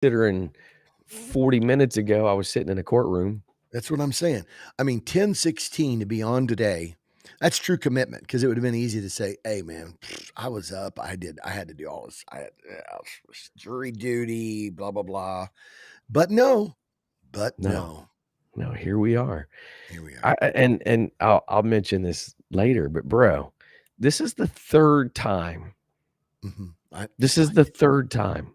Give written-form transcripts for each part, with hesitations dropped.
considering 40 minutes ago, I was sitting in a courtroom. That's what I'm saying. I mean, 10:16 to be on today, that's true commitment, because it would have been easy to say, hey, man, I was up. I had to do all this. I had jury duty, blah, blah, blah. But no, No, here we are. Here we are. And I'll mention this later, but bro, this is the third time. This is the third time.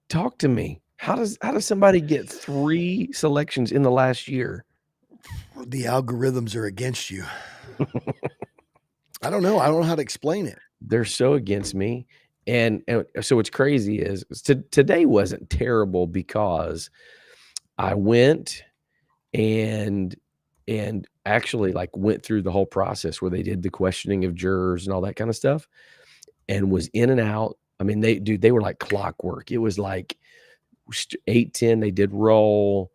Talk to me. How does somebody get 3 selections in the last year? The algorithms are against you. I don't know. I don't know how to explain it. They're so against me. And so what's crazy is today wasn't terrible because I went and actually like went through the whole process where they did the questioning of jurors and all that kind of stuff, and was in and out. I mean, they were like clockwork. It was like 8:10 they did roll,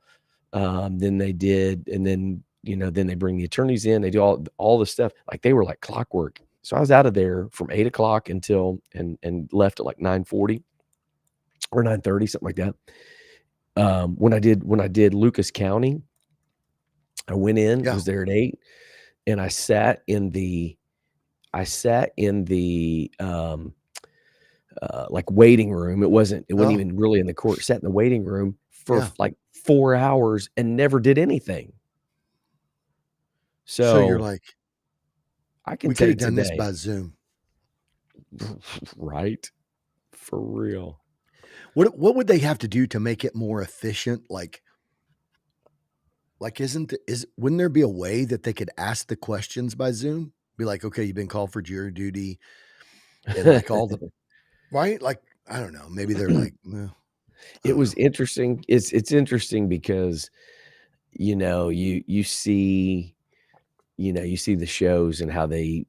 then they did, and then then they bring the attorneys in, they do all the stuff. Like, they were like clockwork. So I was out of there from 8 o'clock until and left at like 9:40 or 9:30, something like that. When I did Lucas County, I went in, was there at 8, and I sat in the like waiting room. It wasn't even really in the court. Sat in the waiting room for like 4 hours and never did anything. So you're like, I can we could have take done today. this by Zoom. Right? For real. What would they have to do to make it more efficient? Like wouldn't there be a way that they could ask the questions by Zoom? Be like, okay, you've been called for jury duty, and like all the right? Like, I don't know. Maybe they're like, it was interesting. It's interesting because you see the shows and how they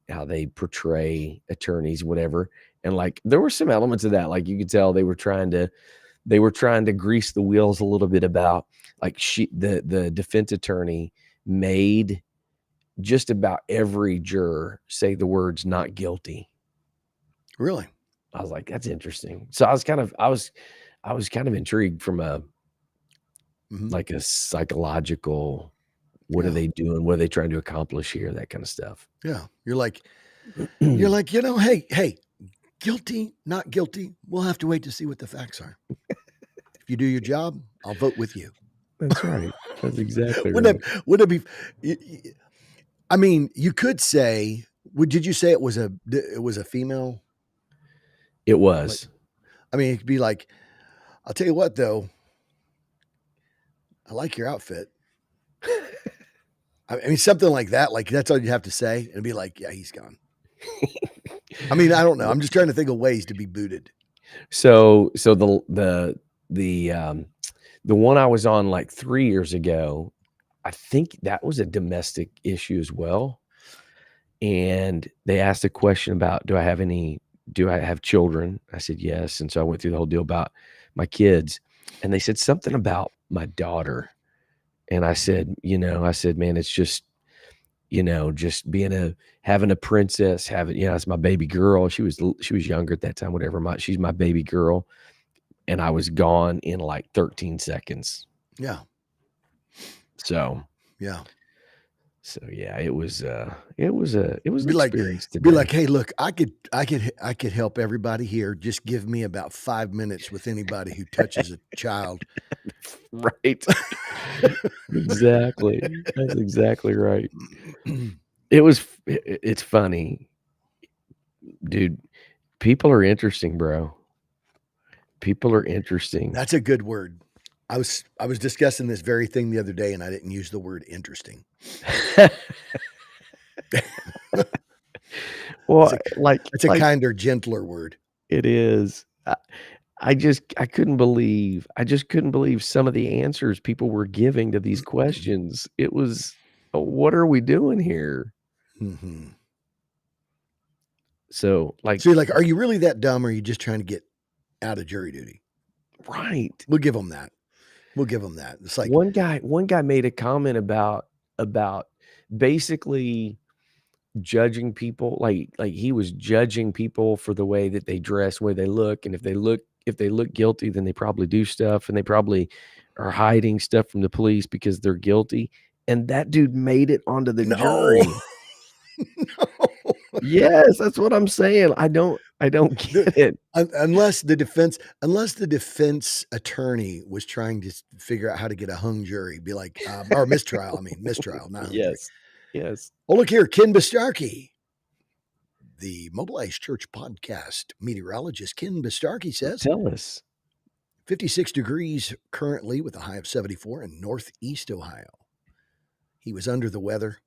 portray attorneys, whatever. And like, there were some elements of that. Like, you could tell they were trying to grease the wheels a little bit about, like, the defense attorney made just about every juror say the words "not guilty." Really? I was like, that's interesting. So I was kind of intrigued from a like a psychological, what are they doing? What are they trying to accomplish here? That kind of stuff. Yeah. You're like, hey, guilty, not guilty. We'll have to wait to see what the facts are. If you do your job, I'll vote with you. That's right. That's exactly right. Wouldn't it be? I mean, you could say. Did you say it was a female? It was. Like, I mean, it could be like, I'll tell you what, though. I like your outfit. I mean, something like that. Like, that's all you have to say, and be like, yeah, he's gone. I mean, I don't know. I'm just trying to think of ways to be booted. So the one I was on like 3 years ago, I think that was a domestic issue as well. And they asked a question about, do I have children? I said, yes. And so I went through the whole deal about my kids, and they said something about my daughter. And I said, man, it's just, just having a princess, it's my baby girl. She was younger at that time, whatever. She's my baby girl. And I was gone in like 13 seconds. Yeah. So, yeah. So yeah, it was an experience today. Be like, hey, look, I could help everybody here. Just give me about 5 minutes with anybody who touches a child. Right. Exactly. That's exactly right. It's funny. Dude, people are interesting, bro. People are interesting. That's a good word. I was discussing this very thing the other day, and I didn't use the word interesting. Well, it's a kinder, gentler word. It is. I couldn't believe some of the answers people were giving to these questions. It was, what are we doing here? Mm-hmm. So you're like, are you really that dumb, or are you just trying to get out of jury duty? Right. We'll give them that. It's like one guy made a comment about basically judging people, like he was judging people for the way that they dress, the way they look, and if they look look guilty, then they probably do stuff, and they probably are hiding stuff from the police because they're guilty, and that dude made it onto the No. jury. No. Yes, that's what I'm saying. I don't The get it. unless the defense attorney was trying to figure out how to get a hung jury, be like, or mistrial, mistrial, not hung jury. Yes. Yes. Oh, look here, Ken Bistarkey. The Mobilized Church podcast meteorologist Ken Bistarkey says Tell us. 56 degrees currently with a high of 74 in northeast Ohio. He was under the weather,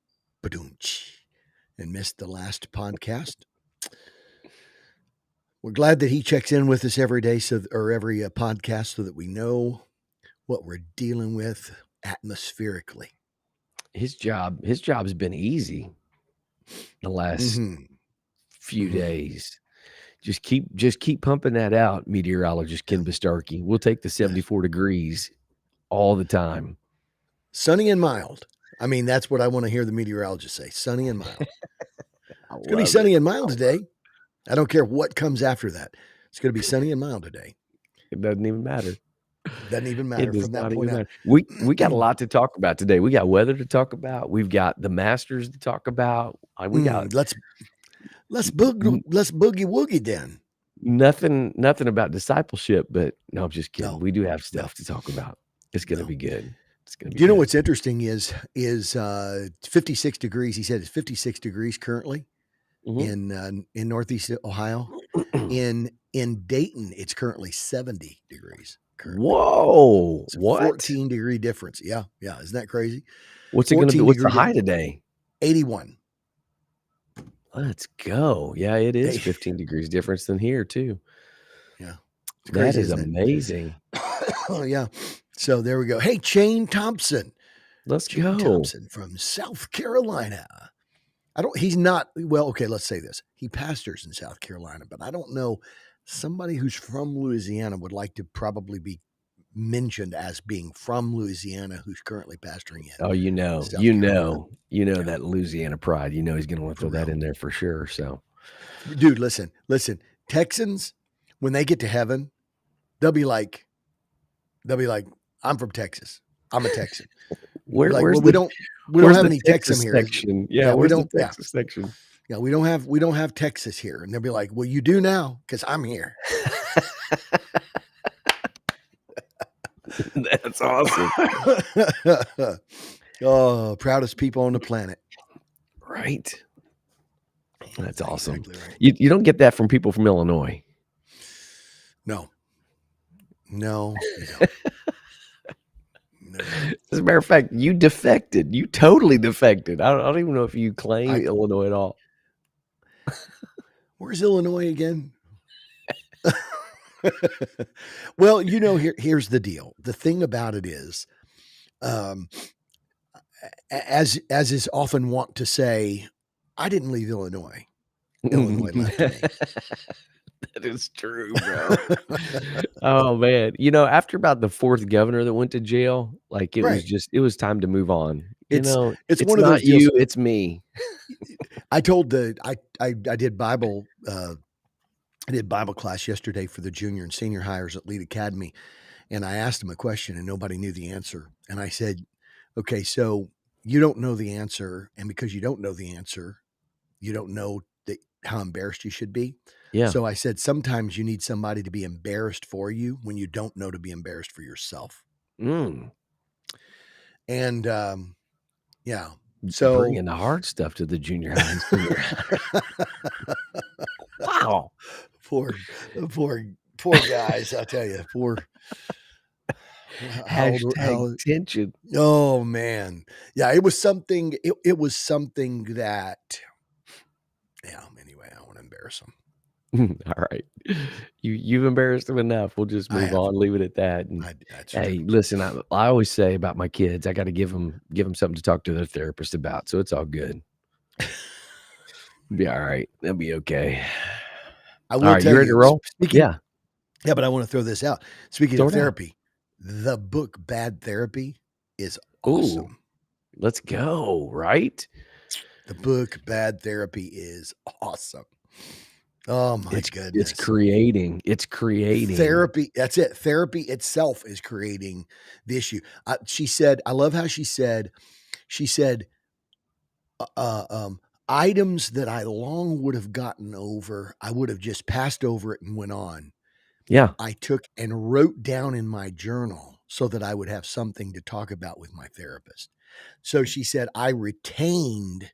badoonch, and missed the last podcast. We're glad that he checks in with us every day, or every podcast, so that we know what we're dealing with atmospherically. His job's been easy the last few days. Just keep pumping that out, meteorologist Ken Bistarkey. We'll take the 74 degrees all the time. Sunny and mild. That's what I want to hear the meteorologist say. Sunny and mild. It's going to be sunny and mild today. I don't care what comes after that. It's going to be sunny and mild today. It doesn't even matter. Doesn't even matter It does from that not point even on. matter. We got a lot to talk about today. We got weather to talk about. We've got the Masters to talk about. We got let's boogie woogie then. nothing about discipleship, but no, I'm just kidding. No. We do have stuff to talk about. It's going to be good. It's going to be Do you know good. what's interesting is 56 degrees. He said it's 56 degrees currently in northeast Ohio. In Dayton, it's currently 70 degrees. Currently. Whoa! It's a What? 14-degree difference. Yeah. Isn't that crazy? What's it going to be? What's the high today? 81. Let's go. Yeah, it is 15 degrees difference than here too. Yeah. It's crazy, that is amazing. Oh, yeah. So there we go. Hey, Shane Thompson. Let's Shane Thompson from South Carolina. He's not, well, okay, let's say this. He pastors in South Carolina, but I don't know. Somebody who's from Louisiana would like to probably be mentioned as being from Louisiana who's currently pastoring in. Oh, yeah. That Louisiana pride. He's going to want to throw that in there for sure. So, dude, listen. Texans, when they get to heaven, they'll be like, I'm from Texas. I'm a Texan. We don't have any Texas here. Section? Yeah, where's the Texas section? Yeah, we don't have Texas here. And they'll be like, well, you do now because I'm here. That's awesome. Oh, proudest people on the planet. Right. That's awesome. Exactly right. You don't get that from people from Illinois. No. No. As a matter of fact, you defected. You totally defected. I don't even know if you claim Illinois at all. Where's Illinois again? Well, here's the deal. The thing about it is, as is often wont to say, I didn't leave Illinois. Illinois left me. That is true, bro. Oh man. After about the fourth governor that went to jail, like it was time to move on. It's one of those deals. It's me. I did Bible class yesterday for the junior and senior hires at Lead Academy. And I asked them a question and nobody knew the answer. And I said, okay, so you don't know the answer. And because you don't know the answer, you don't know how embarrassed you should be. Yeah. So I said, sometimes you need somebody to be embarrassed for you when you don't know to be embarrassed for yourself. And yeah. So bringing the hard stuff to the junior high and senior high. Wow. Poor guys. I tell you, poor. Hashtag tension. Oh man. Yeah. It was something. It was something that, yeah. Anyway, I want to embarrass them. All right. You've embarrassed them enough. We'll just move on, leave it at that. And hey, listen, I always say about my kids, I got to give them something to talk to their therapist about. So it's all good. Be all right. They'll be okay. I will tell you, ready to roll? Yeah, but I want to throw this out. Speaking of therapy, the book Bad Therapy is awesome. Ooh, let's go, right? The book Bad Therapy is awesome. Oh my It's goodness. creating. Therapy, that's it. Therapy itself is creating the issue. She said, I love how she said, uh, uh, um, items that I long would have gotten over, I would have just passed over it and went on. Yeah. I took and wrote down in my journal so that I would have something to talk about with my therapist. So she said, I retained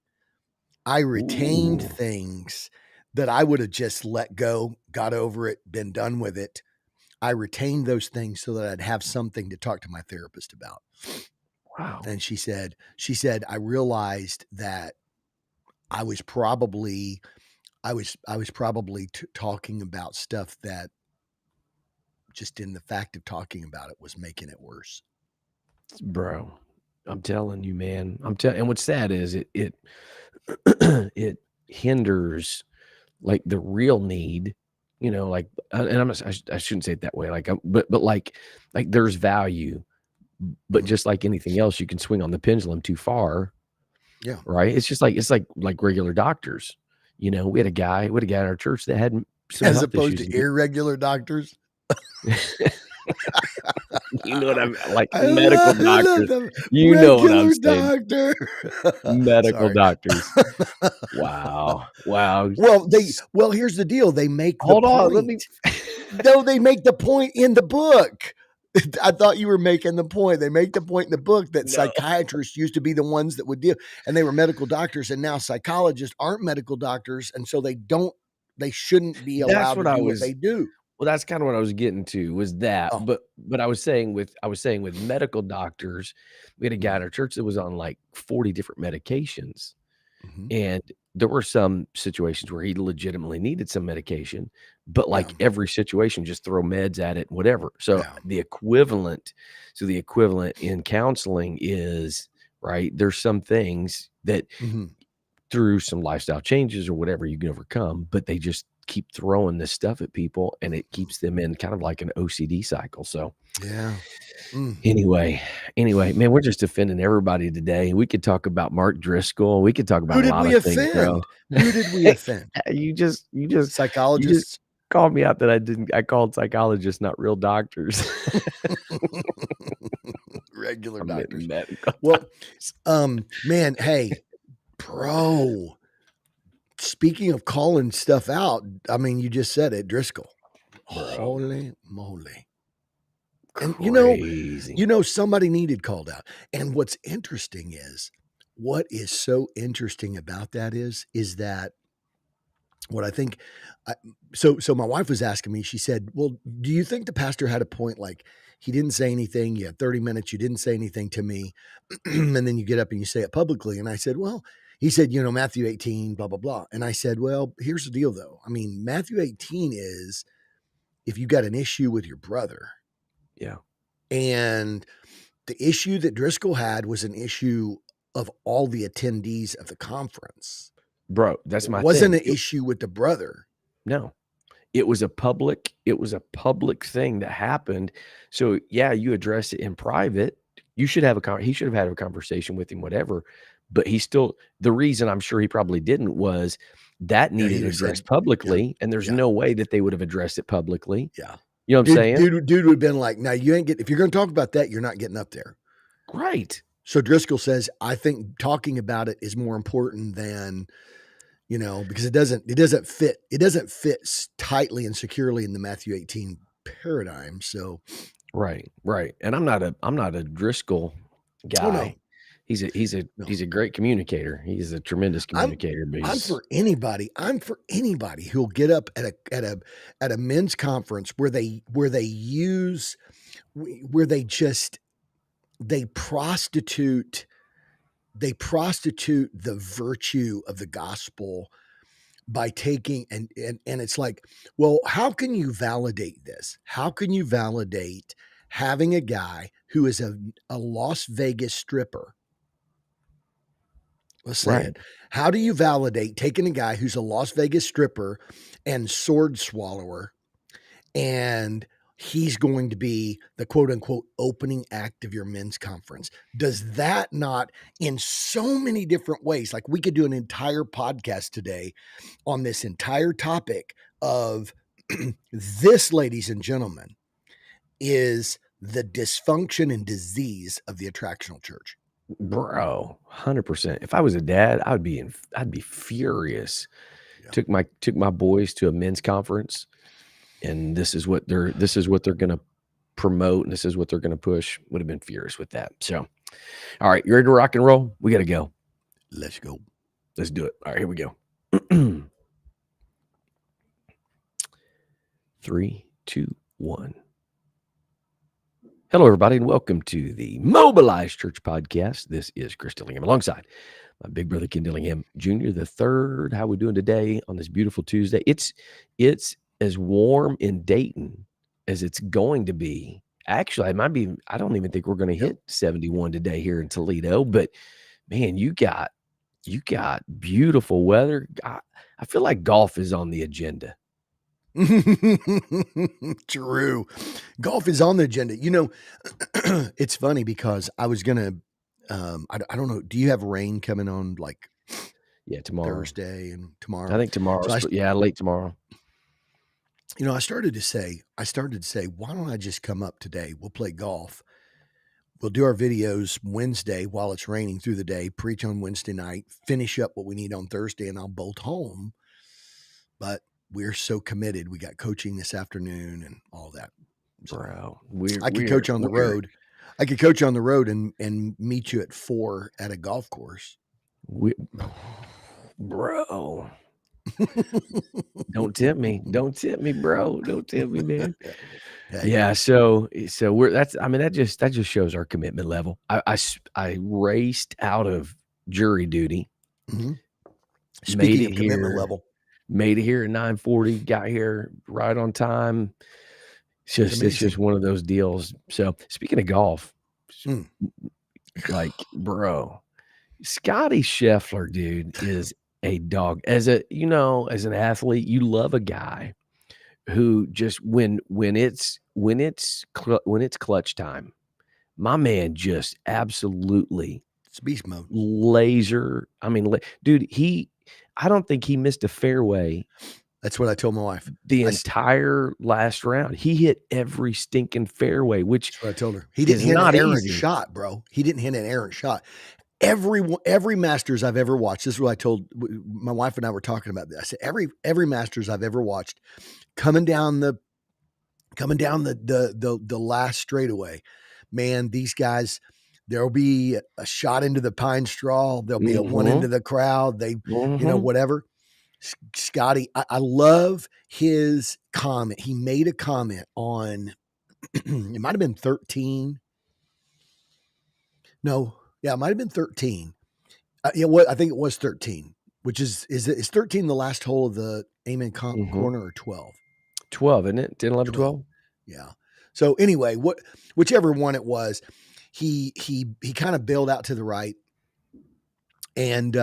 Ooh, things that I would have just let go, got over it, been done with it. I retained those things so that I'd have something to talk to my therapist about. wow. And she said, I realized that I was probably, talking about stuff that just in the fact of talking about it was making it worse. Bro, I'm telling you, man. And what's sad is it it hinders, like, the real need, like, and I shouldn't say it that way, like, but, like, there's value, but Mhm. just like anything else, you can swing on the pendulum too far, Yeah. right? It's just like regular doctors. We had a guy in our church that had some As health opposed issues, to irregular doctors. you know what I'm like, I medical love doctors, the you know what I'm regular saying, doctor. medical Sorry. doctors. Wow, wow. Well, here's the deal. They make the Hold on, let point. me No, they make the point in the book. I thought you were making the point. They make the point in the book that no. psychiatrists used to be the ones that would deal, and they were medical doctors, and now psychologists aren't medical doctors, and so they shouldn't be That's allowed to what I do what was they do. Well, that's kinda what I was getting to, was that, Oh, but I was saying with medical doctors, we had a guy mhm, in our church that was on, like, 40 different medications, mhm, and there were some situations where he legitimately needed some medication, but, yeah, like, every situation, just throw meds at it, whatever. So, yeah, the equivalent in counseling is, right, there's some things that mhm, through some lifestyle changes or whatever you can overcome, but they just keep throwing this stuff at people, and it mhm, keeps them in kind of like an OCD cycle. So yeah. Mm. anyway, man, we're just offending everybody today. We could talk about Mark Driscoll. We could talk Who about a did lot we of things, bro. offend? Who did we offend? You just Psychologists? called me out that I called psychologists not real doctors. Regular I meant doctors. medical Well, doctors. man, hey, bro, speaking of calling stuff out, I mean, you just said it, Driscoll. Bro, Holy moly. And crazy. somebody needed called out. And what's interesting is what is so interesting about that is that what I think I, so my wife was asking me, she said, "Well, do you think the pastor had a point, like he didn't say anything, you had 30 minutes, you didn't say anything to me, and then you get up and you say it publicly?" And I said, "Well," he said, Matthew 18, blah blah blah. And I said, "Well, here's the deal though. I mean, Matthew 18 is if you got an issue with your brother, Yeah. and the issue that Driscoll had was an issue of all the attendees of the conference. Bro, that's It my wasn't thing. an issue with the brother." No. It was a public thing that happened. So, yeah, you address it in private. He should have had a conversation with him, whatever, but the reason I'm sure he probably didn't was that Yeah, he needed just said, addressed yeah, publicly, and there's yeah. no way that they would have addressed it publicly. Yeah. You know what I'm Dude saying? dude dude would have been like, "Now you ain't get if you're gonna talk about that, you're not getting up there." Right. So Driscoll says, "I think talking about it is more important than, because it doesn't fit tightly and securely in the Matthew 18 paradigm." So, Right, right, and I'm not a Driscoll oh no, guy. He's a he's a no. he's a great communicator. He's a tremendous I'm communicator, but I'm he's for anybody. I'm for anybody who'll get up at a men's conference where they just they prostitute they prostitute the virtue of the gospel by taking and it's like, well, how can you validate this? How can you validate having a guy who is a Las Vegas stripper? Let's say right. it. How do you validate taking a guy who's a Las Vegas stripper and sword swallower and he's going to be the quote unquote opening act of your men's conference. Does that not, in so many different ways, like we could do an entire podcast today on this entire topic of this, ladies and gentlemen, is the dysfunction and disease of the attractional church. Bro, 100%. If I was a dad, I'd be furious. Yeah. Took my boys to a men's conference, and this is what they're gonna promote, and this is what they're gonna push. Would have been furious with that. So, all right, you ready to rock and roll? We gotta go. Let's go. Let's do it. All right, here we go. 3, 2, 1. Hello, everybody, and welcome to the Mobilized Church Podcast. This is Chris Dillingham, alongside my big brother Ken Dillingham Jr. the third. How we doing today on this beautiful Tuesday? It's as warm in Dayton as it's going to be. Actually, it might be. I don't even think we're going to hit 71 today here in Toledo. But man, you got beautiful weather. I feel like golf is on the agenda. True. Golf is on the agenda. You know, it's funny because I was going to, I don't know. Do you have rain coming on like tomorrow, Thursday and tomorrow? I think tomorrow. So late tomorrow. You know, I started to say, why don't I just come up today? We'll play golf. We'll do our videos Wednesday while it's raining through the day, preach on Wednesday night, finish up what we need on Thursday, and I'll bolt home. But we're so committed. We got coaching this afternoon and all that. So bro, I could coach on the road. I could coach on the road and meet you at 4 at a golf course. Bro, don't tempt me. Don't tempt me, bro. Don't tempt me, man. Yeah. So that just shows our commitment level. I raced out of jury duty. Mm-hmm. Speaking of commitment level. Made it here at 9:40, got here right on time. It's just one of those deals. So speaking of golf, like, bro, Scotty Scheffler, dude, is a dog. As an athlete, you love a guy who just when it's clutch time, my man just absolutely, it's beast mode. Laser. I mean, dude, I don't think he missed a fairway. That's what I told my wife. The entire last round, he hit every stinking fairway, which that's what I told her. He didn't hit an errant shot, bro. He didn't hit an errant shot. Every Masters I've ever watched. This is what I told my wife and I were talking about this. I said every Masters I've ever watched, coming down the last straightaway, man, these guys. There'll be a shot into the pine straw. There'll be a one into the crowd. They, whatever. Scotty, I love his comment. He made a comment on, it might have been 13. No, yeah, it might have been 13. I think it was 13, which is 13 the last hole of the Amen corner or 12? 12, isn't it? 10, 11, 12? Yeah. So anyway, whichever one it was, he kind of bailed out to the right, and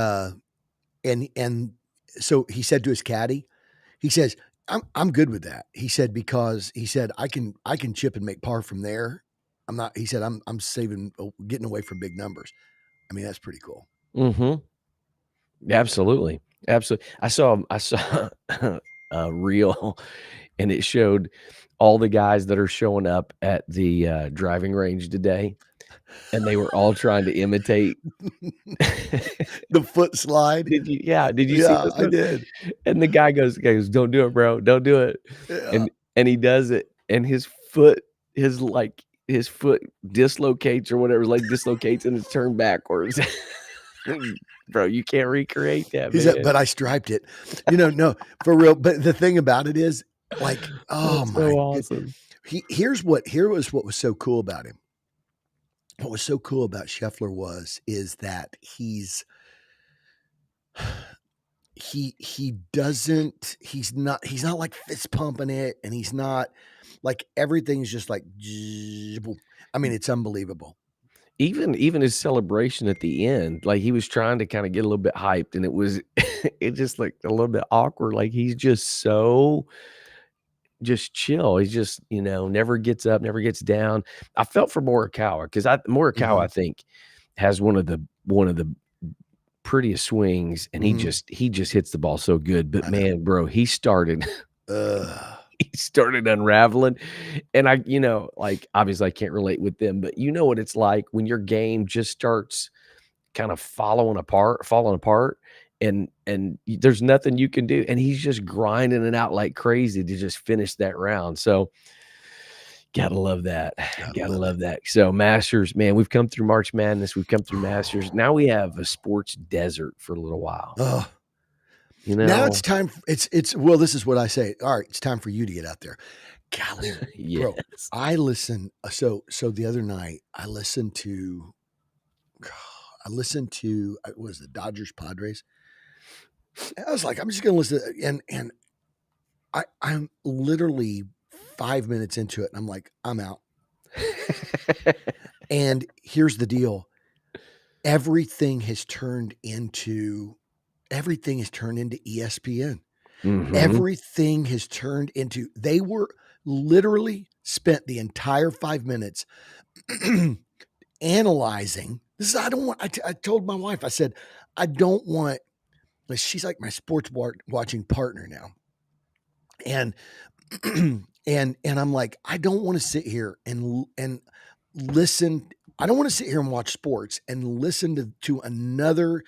so he said to his caddy, he says, I'm good with that. He said, because he said, I can chip and make par from there. I'm not, he said, I'm saving, getting away from big numbers. I mean, that's pretty cool. Mm-hmm. Absolutely. Absolutely. I saw a reel, and it showed all the guys that are showing up at the driving range today, and they were all trying to imitate the foot slide. Did you see this? I did. And the guy goes, don't do it, bro. Don't do it. Yeah. And he does it, and his foot dislocates or whatever, like dislocates, and it's turned backwards. Bro, you can't recreate that, man. But I striped it. No, for real. But the thing about it is, like, oh my, so awesome. Here was what was so cool about him. What was so cool about Scheffler is that he's not like fist pumping it, and he's not like, everything's just like, I mean, it's unbelievable. Even his celebration at the end, like, he was trying to kind of get a little bit hyped, and it just like a little bit awkward. Like, he's just so, just chill. He's just, never gets up, never gets down. I felt for Morikawa because Morikawa, I Mhm, think, has one of the prettiest swings, and he mhm. just he just hits the ball so good. But I know. man, bro, he started Ugh. he started unraveling, and like, obviously I can't relate with them, but you know what it's like when your game just starts kind of falling apart, and there's nothing you can do, and he's just grinding it out like crazy to just finish that round. So gotta love that. Gotta Gotta love it. love that. So Masters, man, we've come through March Madness, we've come through Masters. Now we have a sports desert for a little while. Ugh. You Now it's know? time it's well, this is what I say. All right, it's time for you to get out there. Golly, bro, Yes. I listen so the other night, I listened to, what was the Dodgers Padres? And I was like, I'm just gonna listen, and I'm literally 5 minutes into it, and I'm like, "I'm out." And here's the deal, everything has turned into ESPN. Mhm. Everything has turned into they were literally spent the entire 5 minutes analyzing. This is I don't want I told my wife, I said, "I don't want," she's like my sports watching partner now. And and I'm like, "I don't wanna sit here and listen. I don't wanna sit here and watch sports and listen to another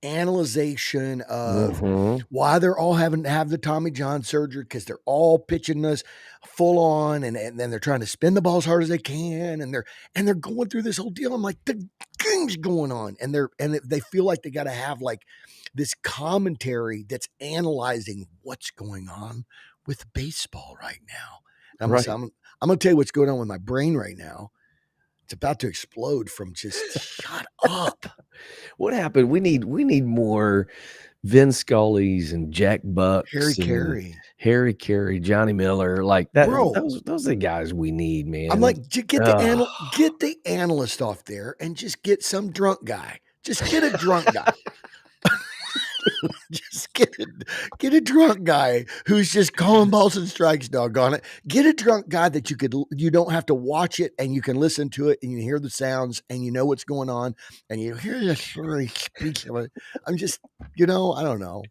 analyzation of Mhm. why they're all having to have the Tommy John surgery because they're all pitching us full on, and then they're trying to spin the ball as hard as they can, and they're going through this whole deal. I'm like, the game's going on, they feel like they got to have like this commentary that's analyzing what's going on with baseball right now. And Right. I'm gonna tell you what's going on with my brain right now. It's about to explode from just shut up, What happened? We need more Vin Scully's and Jack Harry Bucks and Carey. Harry Carey, Johnny Miller, like that. Bro, Those are the guys we need, I'm man. like, get the analyst off there and just get some drunk guy. Just get a drunk guy. Just get a drunk guy who's just calling balls and strikes, doggone it. Get a drunk guy that you don't have to watch it and you can listen to it and you hear the sounds and you know what's going on and you hear the story speech of it. I'm just, I don't know.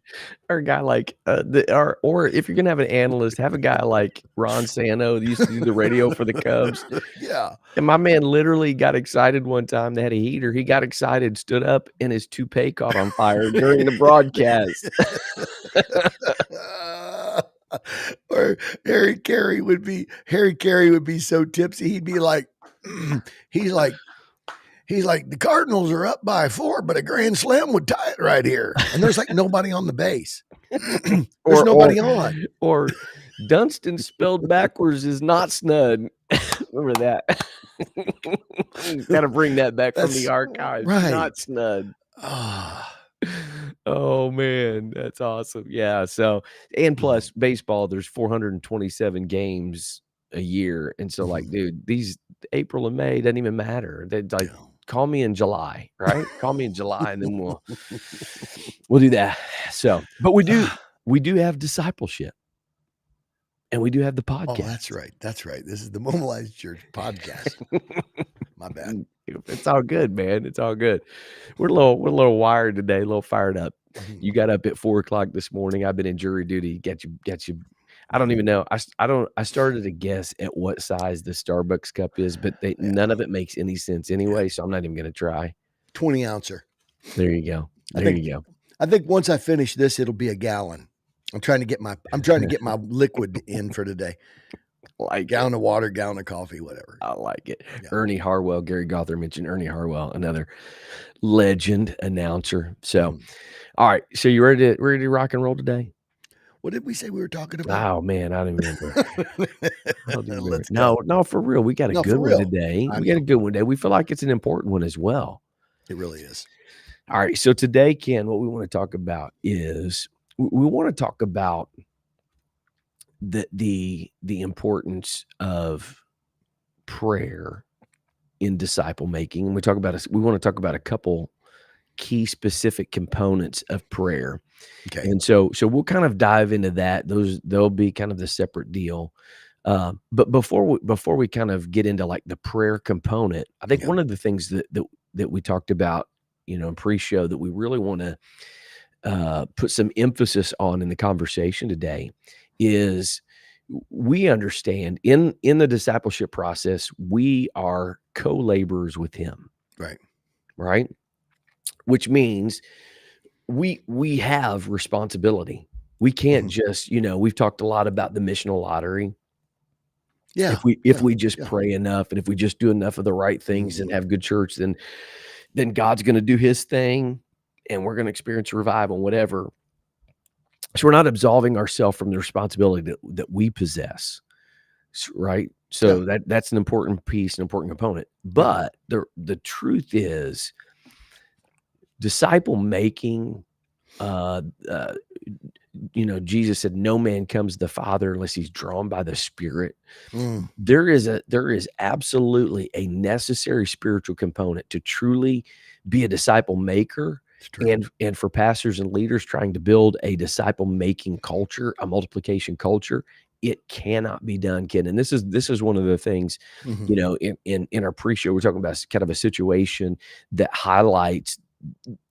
Or a guy like, or if you're gonna have an analyst, have a guy like Ron Santo that used to do the radio for the Cubs. Yeah. And my man literally got excited one time. They had a heater. He got excited, stood up, and his toupee caught on fire during the broadcast. Or Harry Carey would be so tipsy he'd be like, he's like the Cardinals are up by 4, but a grand slam would tie it right here, and there's like nobody on the base. There's Or or nobody on. or Dunston spelled backwards is not snud. Remember that? Gotta bring that back from the That's archives. right. Not snud. Ah, Oh, man, that's awesome. Yeah, so and mhm, plus baseball, there's 427 games a year, and so, like, mhm, dude, these April and May doesn't even matter. They like, yeah. call me in July, right? Call me in July, and then we'll do that. So, but we do have discipleship, and we do have the Oh, that's podcast. right. That's right. This is the Mobilized Church podcast. My bad. It's all good, man. It's all good. We're a little wired today, a little fired up. Mhm. You got up at 4 o'clock this morning. I've been in jury duty. Got you. I don't Yeah, even know. I don't. I started to guess at what size the Starbucks cup is, but none yeah, of it makes any sense yeah. anyway. So I'm not even gonna try. 20 ouncer. There you go. I There think you go. I think once I finish this, it'll be a gallon. I'm trying to get my liquid in for today. Like it. Gallon of water, gallon of coffee, whatever. I like it. Yeah. Ernie Harwell. Gary Gawther mentioned Ernie Harwell, another legend announcer. So, Mhm. all right. So you ready to rock and roll today? What did we say we were talking about? Oh man, I don't even remember. I don't even remember. Let's No, go. no, for real. We got a No, good for one real. today. I We got a know. good one today. We feel like it's an important one as well. It really is. All right. So today, Ken, what we want to talk about is we want to talk about the importance of prayer in disciple making. And we want to talk about a couple key specific components of prayer. Okay. And so we'll kind of dive into that. They'll be kind of the separate deal. But before we kind of get into like the prayer component, I think Yeah. one of the things that we talked about, in pre-show that we really want to put some emphasis on in the conversation today is we understand in the discipleship process, we are co-laborers with him, Right. right? Which means we have responsibility. We can't Mhm. just, we've talked a lot about the missional lottery. Yeah. If we just Yeah. pray enough and if we just do enough of the right things and Mhm. have good church, then God's going to do his thing and we're going to experience revival, whatever. So we're not absolving ourselves from the responsibility that we possess, right? Yeah. So that's an important piece, an important component. Yep. But the truth is, disciple making, uh, uh, Jesus said, "No man comes to the Father unless he's drawn by the Spirit." Mm. There is absolutely a necessary spiritual component to truly be a disciple maker, It's true. and for pastors and leaders trying to build a disciple making culture, a multiplication culture. It cannot be done, Ken. And this is one of the things, Mhm. in our pre-show, we're talking about kind of a situation that highlights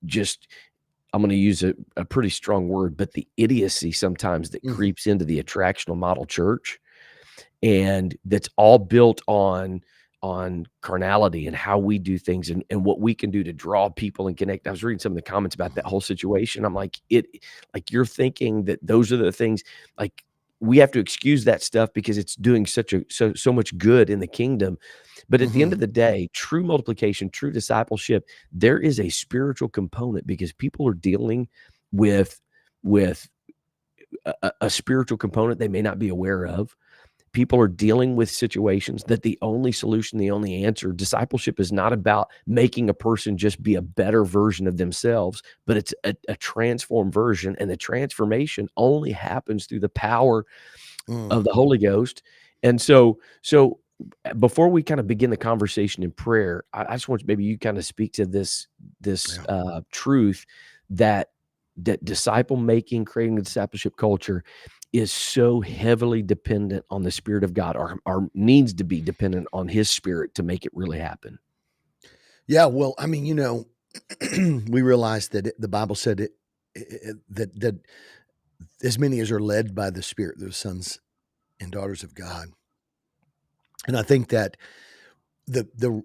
just, I'm going to use a pretty strong word, but the idiocy sometimes that Mhm. creeps into the attractional model church, and that's all built on carnality and how we do things and what we can do to draw people and connect. I was reading some of the comments about that whole situation. I'm like, like you're thinking that those are the things, like we have to excuse that stuff because it's doing so much good in the kingdom. But at the end Mhm. of the day, true multiplication, true discipleship, there is a spiritual component because people are dealing with with a spiritual component they may not be aware of. People are dealing with situations that the only solution, the only answer, discipleship is not about making a person just be a better version of themselves, but it's a transformed version. And the transformation only happens through the power Mm. of the Holy Ghost. And so before we kind of begin the conversation in prayer, I just want maybe you kind of speak to this Yeah. truth that disciple making, creating a discipleship culture is so heavily dependent on the Spirit of God, or needs to be dependent on His Spirit to make it really happen. Yeah. Well, I mean, we realize that the Bible said that as many as are led by the Spirit, those sons and daughters of God. And I think that the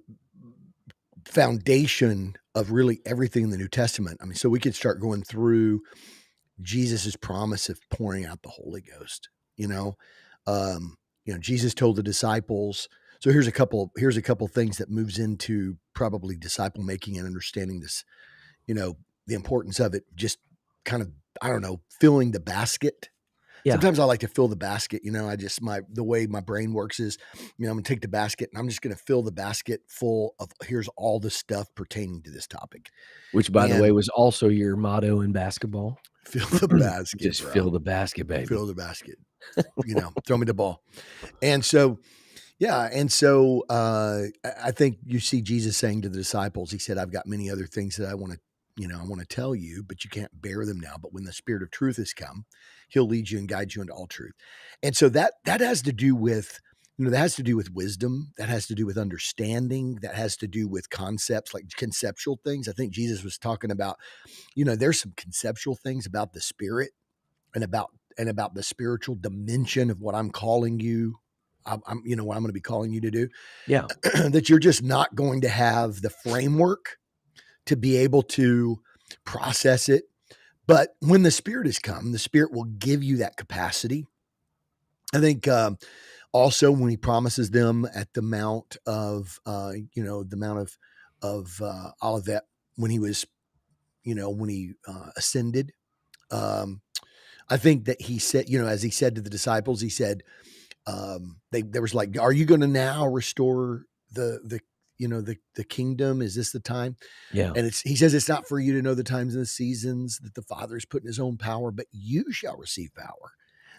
foundation of really everything in the New Testament. I mean, so we could start going through Jesus's promise of pouring out the Holy Ghost. You know, Jesus told the disciples. So here's a couple things that moves into probably disciple making and understanding this. The importance of it. Just kind of, I don't know, filling the basket. Yeah, Sometimes I like to fill the basket. The way my brain works is, I'm gonna take the basket and I'm just gonna fill the basket full of here's all the stuff pertaining to this topic. which, by the way, And was also your motto in basketball. fill the basket, Just bro. fill the basket, baby. Fill the basket. Throw me the ball. And so, yeah, I think you see Jesus saying to the disciples, he said, I've got many other things that I want to tell you, but you can't bear them now. But when the Spirit of truth has come, he'll lead you and guide you into all truth. And so that has to do with, that has to do with wisdom, that has to do with understanding, that has to do with concepts, like conceptual things. I think Jesus was talking about, there's some conceptual things about the Spirit and about the spiritual dimension of what I'm calling you. What I'm going to be calling you to do. Yeah, That you're just not going to have the framework to be able to process it. But when the Spirit has come, the Spirit will give you that capacity. I think also when He promises them at the Mount of, the Mount of Olivet, when He was, when He ascended. Um, I think that He said, as He said to the disciples, He said, there was like, are you going to now restore the kingdom? Is this the time? yeah, And he says, it's not for you to know the times and the seasons that the Father has put in His own power, but you shall receive power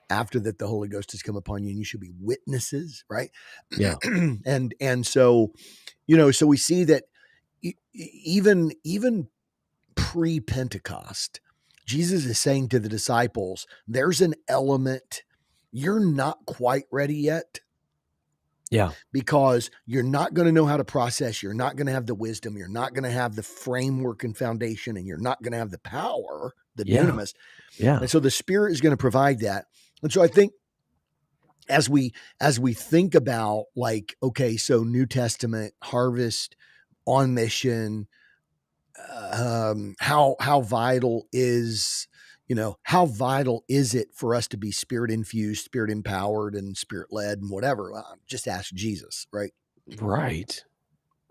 after that the Holy Ghost has come upon you, and you shall be witnesses, right? yeah, And so, so we see that even pre-Pentecost. Jesus is saying to the disciples, there's an element you're not quite ready yet, Yeah. because you're not going to know how to process. You're not going to have the wisdom. You're not going to have the framework and foundation, and you're not going to have the power, the Yeah. dunamis. Yeah. And so the Spirit is going to provide that. And so I think as we think about, like, okay, so New Testament harvest, on mission, how vital is, how vital is it for us to be Spirit infused, Spirit empowered, and Spirit led, and whatever? Just ask Jesus, right? Right.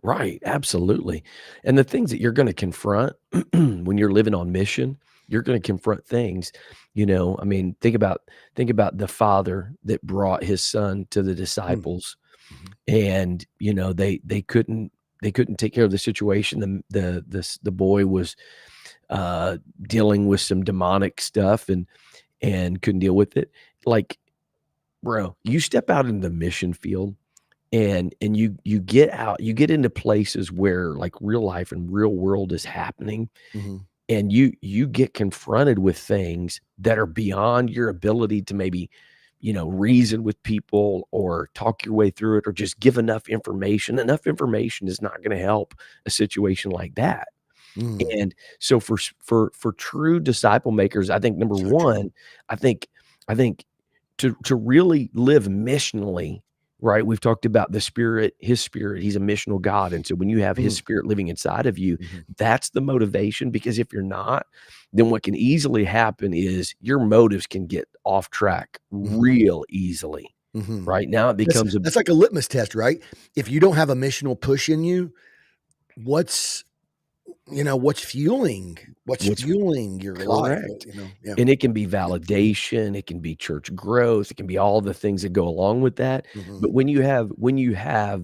Right, absolutely. And the things that you're gonna confront when you're living on mission, you're gonna confront things, I mean, think about the father that brought his son to the Mm, disciples, mhm, and, they couldn't take care of the situation. The boy was, dealing with some demonic stuff and couldn't deal with it. Like, bro, you step out in the mission field and you get out, you get into places where, like, real life and real world is happening, mhm, and you get confronted with things that are beyond your ability to maybe, reason with people or talk your way through it or just give enough information. Enough information is not gonna help a situation like that. mm. And so for true disciple makers, I think number So true. 1, I think to really live missionally, right? We've talked about the Spirit, His Spirit, He's a missional God, and so when you have His Mm, Spirit living inside of you, mhm, that's the motivation, because if you're not, then what can easily happen is your motives can get off track mhm, real easily, mhm. right? Now it That's becomes a that's like a litmus test, right? If you don't have a missional push in you, what's what's what's fueling your life? correct. Yeah. And it can be Yeah. Mhm, validation, it can be church growth, it can be all the things that go along with that. mhm, But when you have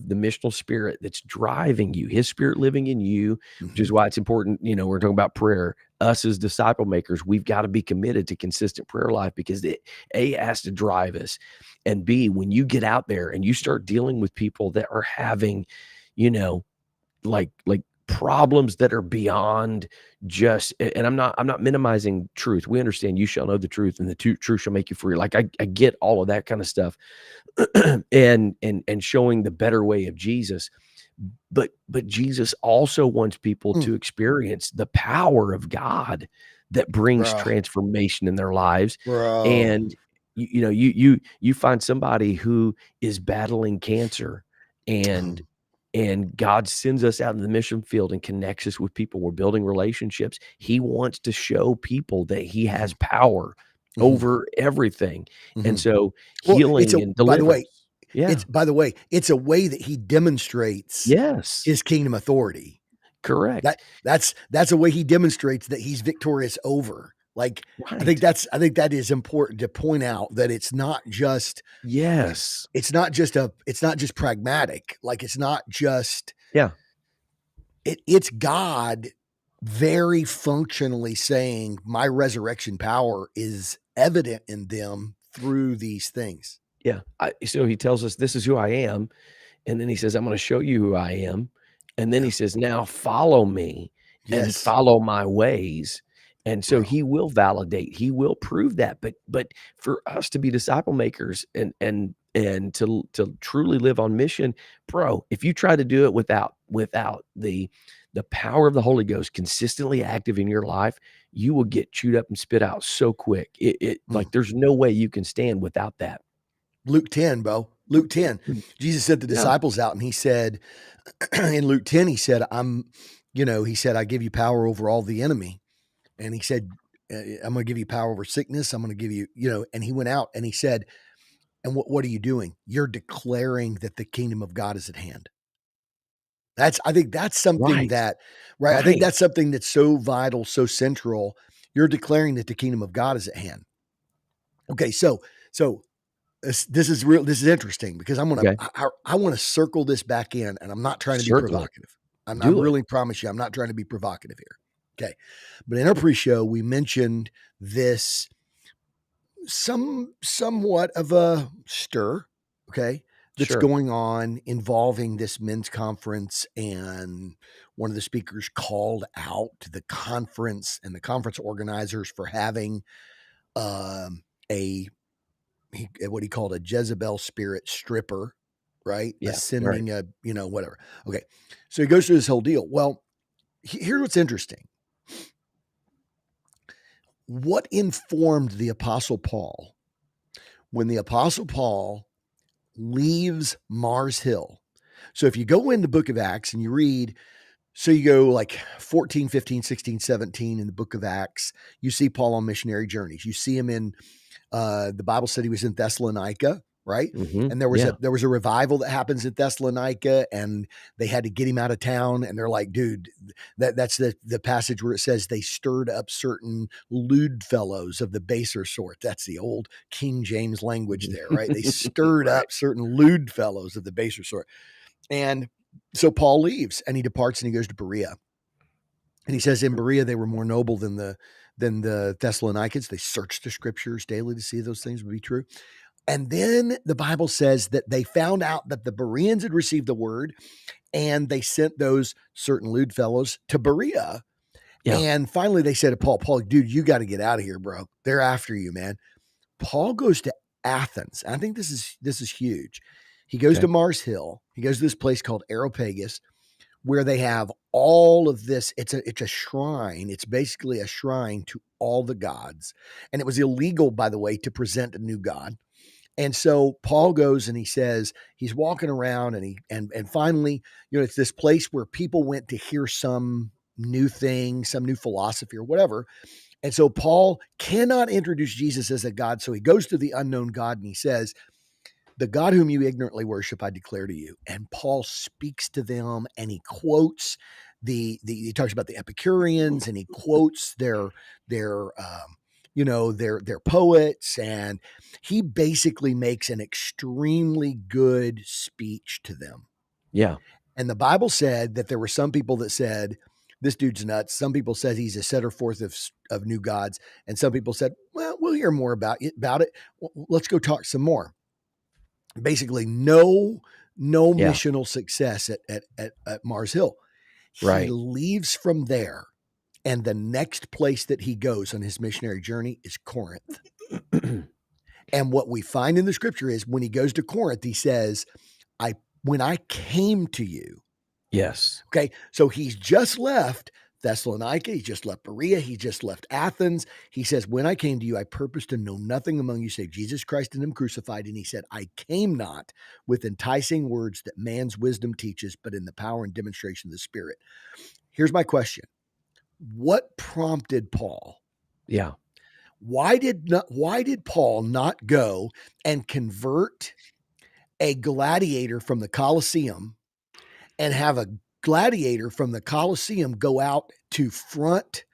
the missional spirit that's driving you, his spirit living in you, which mhm, is why it's important, we're talking about prayer. Us as disciple makers, we've got to be committed to consistent prayer life, because it A has to drive us. And B, when you get out there and you start dealing with people that are having, you know, like problems that are beyond just, and I'm not minimizing truth. We understand you shall know the truth, and the truth shall make you free. Like, I get all of that kind of stuff. And showing the better way of Jesus. But Jesus also wants people mm, to experience the power of God that brings bro, transformation in their lives. bro. And you find somebody who is battling cancer, and God sends us out in the mission field and connects us with people. We're building relationships. He wants to show people that he has Mhm, power mhm, over everything. And mhm. so Well, it's healing a and by the way, deliverance. Yeah. it's a way that he demonstrates Yes. his kingdom authority. Correct. That's a way he demonstrates that he's victorious over. Like, Right. I think that is important to point out, that it's not just Yes. it's not just pragmatic. Like, it's not just Yeah. it's God very functionally saying my resurrection power is evident in them through these things. Yeah. So he tells us, "This is who I am," and then he says, "I'm gonna show you who I am," and then Yeah. he says, "Now follow me and Yes, follow my ways." And so bro. he will validate, he will prove that, but for us to be disciple makers and to truly live on mission, bro, if you try to do it without the power of the Holy Ghost consistently active in your life, you will get chewed up and spit out so quick. It Mm. like, there's no way you can stand without that. Luke 10, bro. Luke 10. Mm. Jesus sent the Yeah. disciples out, and he said, in Luke 10, he said, he said, I give you power over all the enemy. And he said, I'm going to give you power over sickness. I'm going to give you, and he went out and he said, and what are you doing? You're declaring that the kingdom of God is at hand. I think that's something Right. that, right? I think Right. that's something that's so vital, so central. You're declaring that the kingdom of God is at hand. Okay. So this is real. This is interesting, because Okay. I want to circle this back in, and I'm not trying to be Circle it. provocative. I'm Do it. really promise you, I'm not trying to be provocative here. Okay. But in our pre-show, we mentioned this somewhat of a stir. Okay. that's Sure. going on involving this men's conference, and one of the speakers called out the conference and the conference organizers for having a what he called a Jezebel spirit stripper, right? Yeah. Right. Ascending a, whatever. Okay. So he goes through this whole deal. Well, here's what's interesting. What informed the Apostle Paul when the Apostle Paul leaves Mars Hill? So if you go in the book of Acts and you read, so you go like 14, 15, 16, 17 in the book of Acts, you see Paul on missionary journeys. You see him in the Bible said he was in Thessalonica, right? And there was Yeah. a revival that happens in Thessalonica, and they had to get him out of town. And they're like, dude, that's the passage where it says they stirred up certain lewd fellows of the baser sort. That's the old King James language there, right? They stirred Right. up certain lewd fellows of the baser sort. And so Paul leaves and he departs and he goes to Berea. And he says in Berea they were more noble than the Thessalonians. They searched the scriptures daily to see those things would be true. And then the Bible says that they found out that the Bereans had received the word, and they sent those certain lewd fellows to Berea. Yeah. And finally they said to Paul, dude, you got to get out of here, bro. They're after you, man. Paul goes to Athens. I think this is huge. He goes to Okay. Mars Hill. He goes to this place called Areopagus, where they have all of this. It's a shrine. It's basically a shrine to all the gods. And it was illegal, by the way, to present a new god. And so Paul goes and he says he's walking around, and finally, it's this place where people went to hear some new thing, some new philosophy or whatever. And so Paul cannot introduce Jesus as a God. So he goes to the unknown God and he says, the God whom you ignorantly worship, I declare to you. And Paul speaks to them, and he quotes he talks about the Epicureans, and he quotes their their poets, and he basically makes an extremely good speech to them. Yeah. And the Bible said that there were some people that said, this dude's nuts. Some people said he's a setter forth of new gods. And some people said, well, we'll hear more about it. Let's go talk some more. Basically, no Yeah. missional success at Mars Hill. He Right. leaves from there, and the next place that he goes on his missionary journey is Corinth. And what we find in the scripture is when he goes to Corinth, he says, when I came to you. Yes. Okay. So he's just left Thessalonica. He just left Berea. He just left Athens. He says, when I came to you, I purposed to know nothing among you save Jesus Christ and him crucified. And he said, I came not with enticing words that man's wisdom teaches, but in the power and demonstration of the Spirit. Here's my question. What prompted Paul? Yeah. Why did Paul not go and convert a gladiator from the Colosseum and have a gladiator from the Colosseum go out to front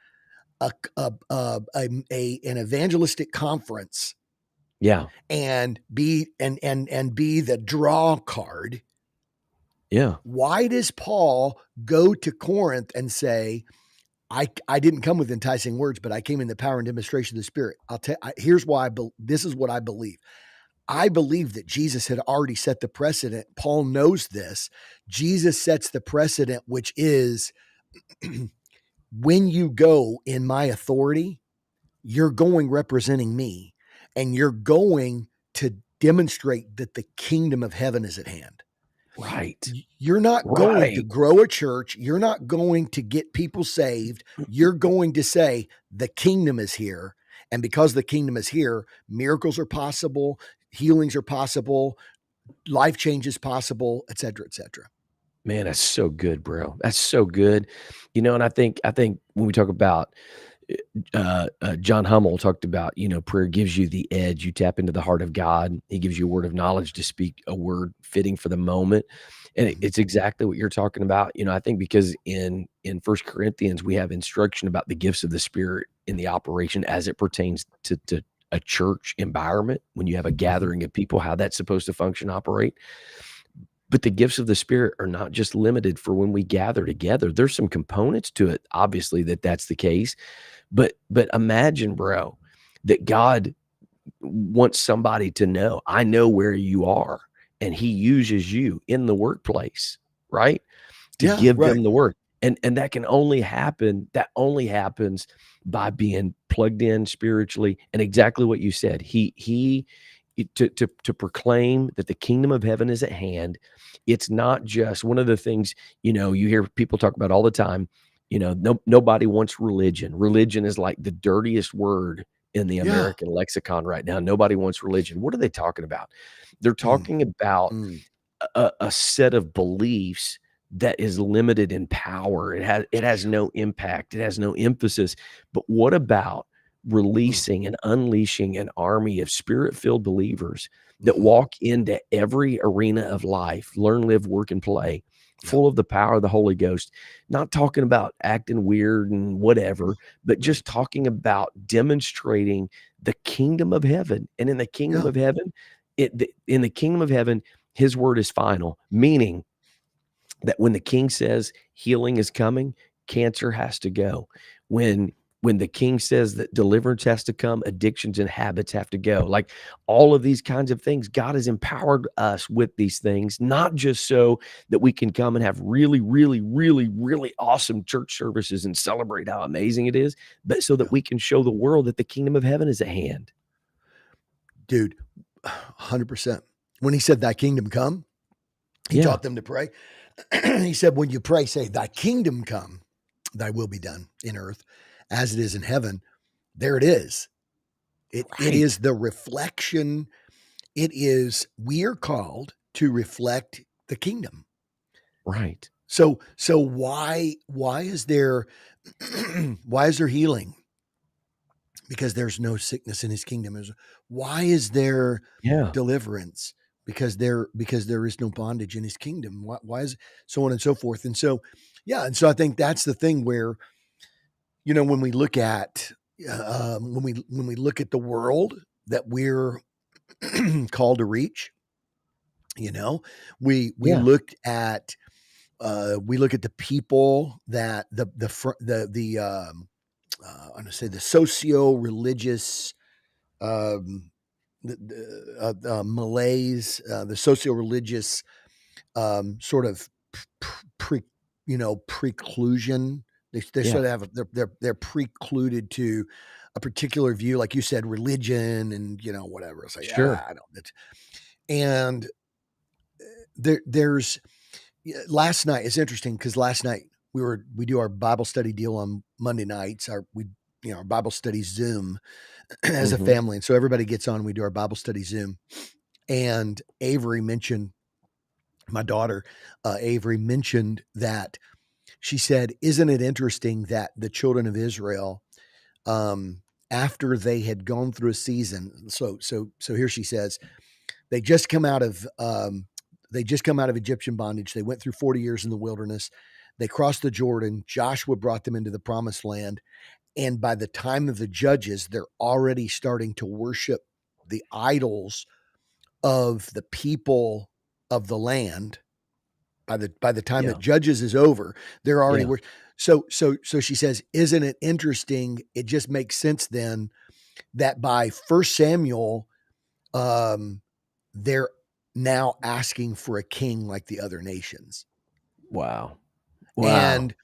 an evangelistic conference, Yeah. and be the draw card? Yeah. Why does Paul go to Corinth and say, I didn't come with enticing words, but I came in the power and demonstration of the Spirit? Here's why this is what I believe. I believe that Jesus had already set the precedent. Paul knows this. Jesus sets the precedent, which is when you go in my authority, you're going representing me, and you're going to demonstrate that the kingdom of heaven is at hand. Right. You're not going to Right. grow a church. You're not going to get people saved. You're going to say the kingdom is here. And because the kingdom is here, miracles are possible, healings are possible, life change is possible, et cetera, et cetera. Man, that's so good, bro. That's so good. And I think when we talk about John Hummel talked about, prayer gives you the edge. You tap into the heart of God. He gives you a word of knowledge to speak a word fitting for the moment. And it's exactly what you're talking about. I think because in First Corinthians, we have instruction about the gifts of the Spirit in the operation as it pertains to a church environment, when you have a gathering of people, how that's supposed to function, operate. But the gifts of the Spirit are not just limited for when we gather together. There's some components to it, obviously, that's the case. But imagine, bro, that God wants somebody to know, I know where you are, and he uses you in the workplace, right? To Yeah, give right. them the word. And that can only happen, that only happens by being plugged in spiritually, and exactly what you said. To proclaim that the kingdom of heaven is at hand. It's not just one of the things, you hear people talk about all the time. Nobody wants religion. Religion is like the dirtiest word in the Yeah. American lexicon right now. Nobody wants religion. What are they talking about? They're Mm, talking about mm. a set of beliefs that is limited in power. It has no impact. It has no emphasis. But what about Mm, releasing and unleashing an army of spirit-filled believers that mhm. walk into every arena of life, learn, live, work, and play, Yep. full of the power of the Holy Ghost? Not talking about acting weird and Mm, whatever, but mm. just talking about demonstrating the kingdom of heaven. And in the kingdom Yeah. of heaven, in the kingdom of heaven, his word is final, meaning that when the king says healing is coming, cancer has to go. When the king says that deliverance has to come, addictions and habits have to go. Like all of these kinds of things, God has empowered us with these things, not just so that we can come and have really, really, really, really awesome church services and celebrate how amazing it is, but so that Yeah. we can show the world that the kingdom of heaven is at hand. Dude, 100%. When he said, "Thy kingdom come," he Yeah, taught them to pray. He said, "When you pray, say, Thy kingdom come, thy will be done in earth as it is in heaven." There it is. It is right, the reflection. It is we are called to reflect the kingdom. right. So why is there why is there healing? Because there's no sickness in his kingdom. Why is there Yeah, deliverance? Because there is no bondage in his kingdom. Why is so on and so forth? And so, yeah, and so I think that's the thing where when we look at when we look at the world that we're called to reach, you know, we yeah, look at the people that I'm going to say the socio religious malaise, the socio-religious sort of pre, preclusion. They yeah. sort of have they're precluded to a particular view, like you said, religion and whatever. It's like Sure. I don't. And there's last night. It's interesting because last night we do our Bible study deal on Monday nights. Our Bible study Zoom as a Mhm. family, and so everybody gets on. We do our Bible study Zoom, and Avery mentioned my daughter. Avery mentioned that she said, "Isn't it interesting that the children of Israel, after they had gone through a season, so here she says they just come out of Egyptian bondage. They went through 40 years in the wilderness. They crossed the Jordan. Joshua brought them into the promised land, and by the time of the judges, they're already starting to worship the idols of the people of the land. By the time Yeah, that Judges is over, they're already yeah. worship. So she says, isn't it interesting? It just makes sense then that by First Samuel, um, they're now asking for a king like the other nations. Wow. Wow. And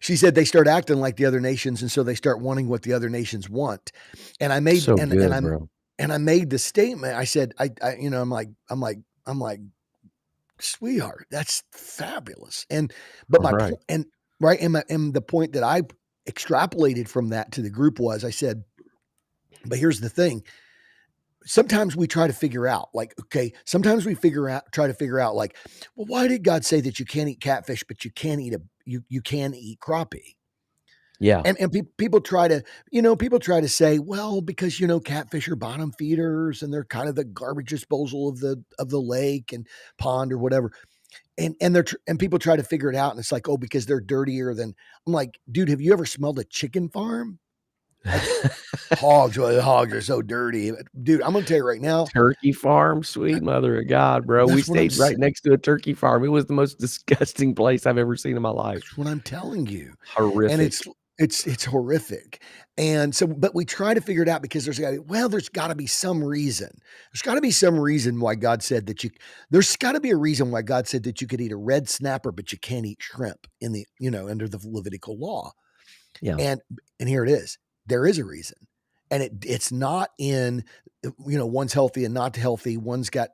she said they start acting like the other nations, and so they start wanting what the other nations want. And I made So and good, I'm bro. and I made the statement. I said, I'm like, sweetheart, that's fabulous. And but my Right. point and right and the point that I extrapolated from that to the group was I said, but here's the thing. Sometimes we try to figure out, like, okay, sometimes we try to figure out, like, well, why did God say that you can't eat catfish, but you can eat crappie? Yeah. And people try to say, well, because catfish are bottom feeders and they're kind of the garbage disposal of the lake and pond or whatever. And people try to figure it out, and it's like, oh, because they're dirtier than. I'm like, dude, have you ever smelled a chicken farm? Like hogs are so dirty, dude. I'm gonna tell you right now. Turkey farm, sweet mother of God, bro. We That's what I'm. stayed right next to a turkey farm. It was the most disgusting place I've ever seen in my life. That's what I'm telling you. And it's Horrific. It's horrific. And so, but we try to figure it out because there's gotta be some reason. There's gotta be some reason why God said that there's gotta be a reason why God said that you could eat a red snapper, but you can't eat shrimp under the Levitical law. Yeah. And here it is. There is a reason. And it's not in, one's healthy and not healthy. One's got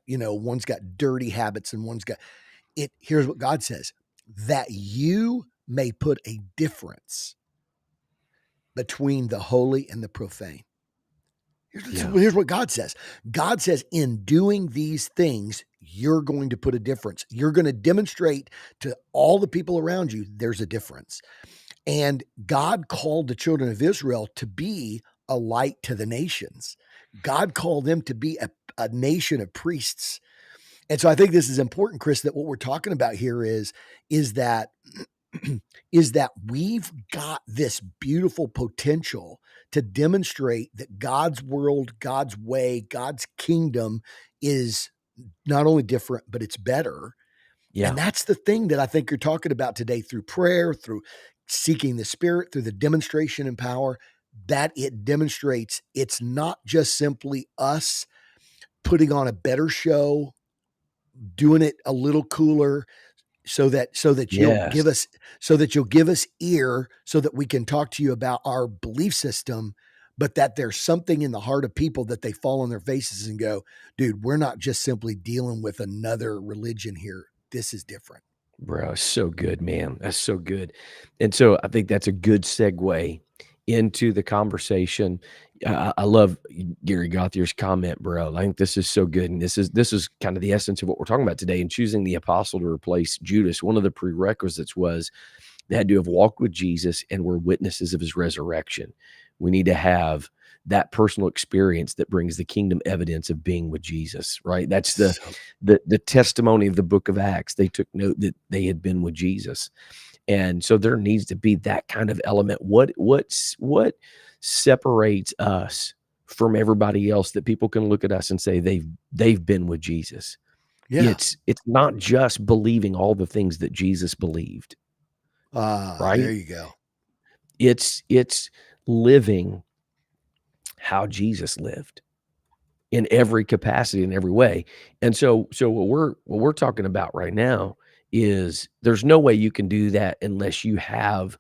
dirty habits and one's got it. Here's what God says: that you may put a difference between the holy and the profane. Yeah. Here's what God says. God says, in doing these things, you're going to put a difference. You're going to demonstrate to all the people around you there's a difference. And God called the children of Israel to be a light to the nations. God called them to be a nation of priests. And so I think this is important, Chris, that what we're talking about here is that is that we've got this beautiful potential to demonstrate that God's world, God's way, God's kingdom is not only different, but it's better. And Yeah. that's the thing that I think you're talking about today through prayer, through seeking the Spirit, through the demonstration and power, that it demonstrates it's not just simply us putting on a better show, doing it a little cooler, so that you'll Yes. give us ear so that we can talk to you about our belief system, but that there's something in the heart of people that they fall on their faces and go, dude, we're not just simply dealing with another religion here. This is different. Bro, so good, man. That's so good. And so I think that's a good segue into the conversation. I love Gary Gauthier's comment, bro. I think this is so good. And this is kind of the essence of what we're talking about today. And choosing the apostle to replace Judas, one of the prerequisites was they had to have walked with Jesus and were witnesses of his resurrection. We need to have that personal experience that brings the kingdom evidence of being with Jesus, right? That's the So the testimony of the book of Acts. They took note that they had been with Jesus. And so there needs to be that kind of element. What separates us from everybody else that people can look at us and say they've been with Jesus? yeah. It's not just believing all the things that Jesus believed, There right? you go. It's living how Jesus lived in every capacity, in every way. And so what we're talking about right now is there's no way you can do that unless you have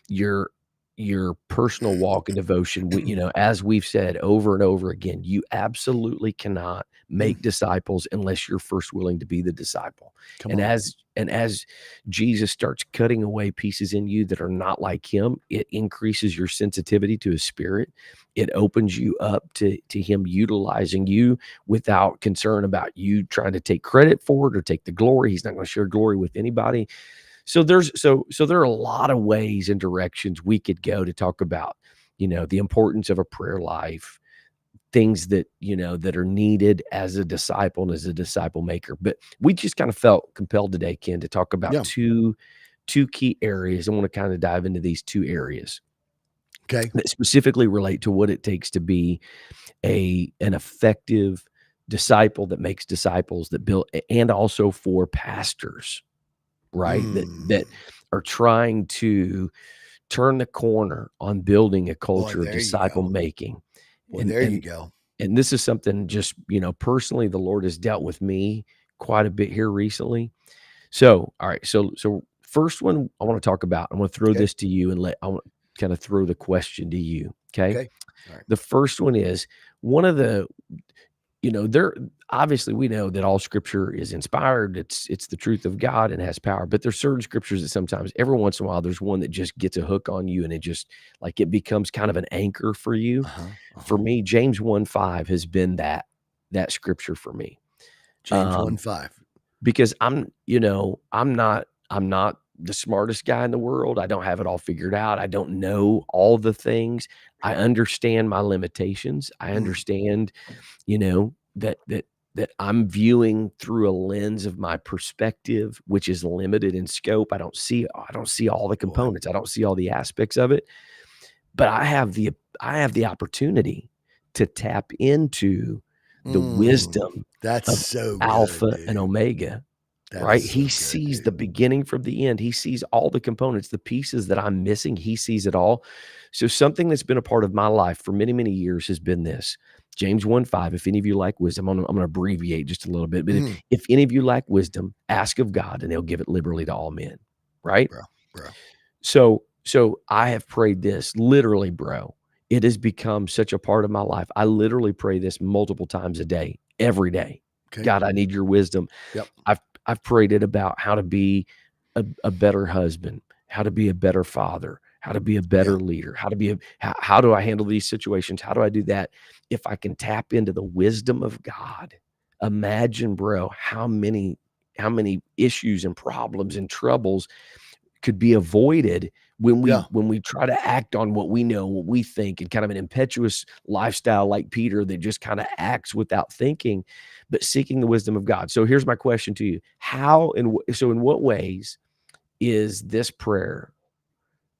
your your personal walk and devotion. As we've said over and over again, you absolutely cannot Mm, make disciples unless you're first willing to be the disciple. come And on. as Jesus starts cutting away pieces in you that are not like him, it increases your sensitivity to his spirit. It opens you up to him utilizing you without concern about you trying to take credit for it or take the glory. He's not going to share glory with anybody. So there are a lot of ways and directions we could go to talk about, the importance of a prayer life, things that are needed as a disciple and as a disciple maker. But we just kind of felt compelled today, Ken, to talk about Yeah. two key areas. I want to kind of dive into these two areas Okay. that specifically relate to what it takes to be an effective disciple that makes disciples that build, and also for pastors, right? That Mm, that are trying to turn the corner on building a boy, culture of there you go. disciple making. Boy, And there you and go. and this is something just, personally the Lord has dealt with me quite a bit here recently. So, all right, so first one I want to talk about, I want to throw Okay. this to you and I want to kind of throw the question to you. Okay. Okay. All right. The first one is one of the there obviously we know that all scripture is inspired. It's the truth of God and has power, but there's certain scriptures that sometimes every once in a while there's one that just gets a hook on you and it just like it becomes kind of an anchor for you. Uh-huh. For Uh-huh. me, James 1:5 has been that scripture for me. James 1 Um, 5. because I'm not the smartest guy in the world. I don't have it all figured out. I don't know all the things. I understand my limitations. I Mm, understand that I'm viewing through a lens of my perspective, which is limited in scope. I don't see all the boy. components. I don't see all the aspects of it, but I have the opportunity to tap into the Mm, wisdom that's of so good, Alpha and dude. Omega. That right? is so He good, sees dude. the beginning from the end. He sees all the components, the pieces that I'm missing. He sees it all. So something that's been a part of my life for many, many years has been this. James 1:5. If any of you lack wisdom, I'm gonna abbreviate just a little bit, but Mhm. if any of you lack wisdom, ask of God, and he'll give it liberally to all men, right? Bro, bro. So I have prayed this literally, bro. It has become such a part of my life. I literally pray this multiple times a day, every day. Okay. God, I need your wisdom. Yep. I've prayed it about how to be a better husband, how to be a better father, how to be a Yeah. better leader, how to be how do I handle these situations? How do I do that? If I can tap into the wisdom of God, imagine, bro, how many issues and problems and troubles could be avoided when we Yeah. when we try to act on what we know, what we think, and kind of an impetuous lifestyle like Peter that just kind of acts without thinking, but seeking the wisdom of God. So here's my question to you. How and so in what ways is this prayer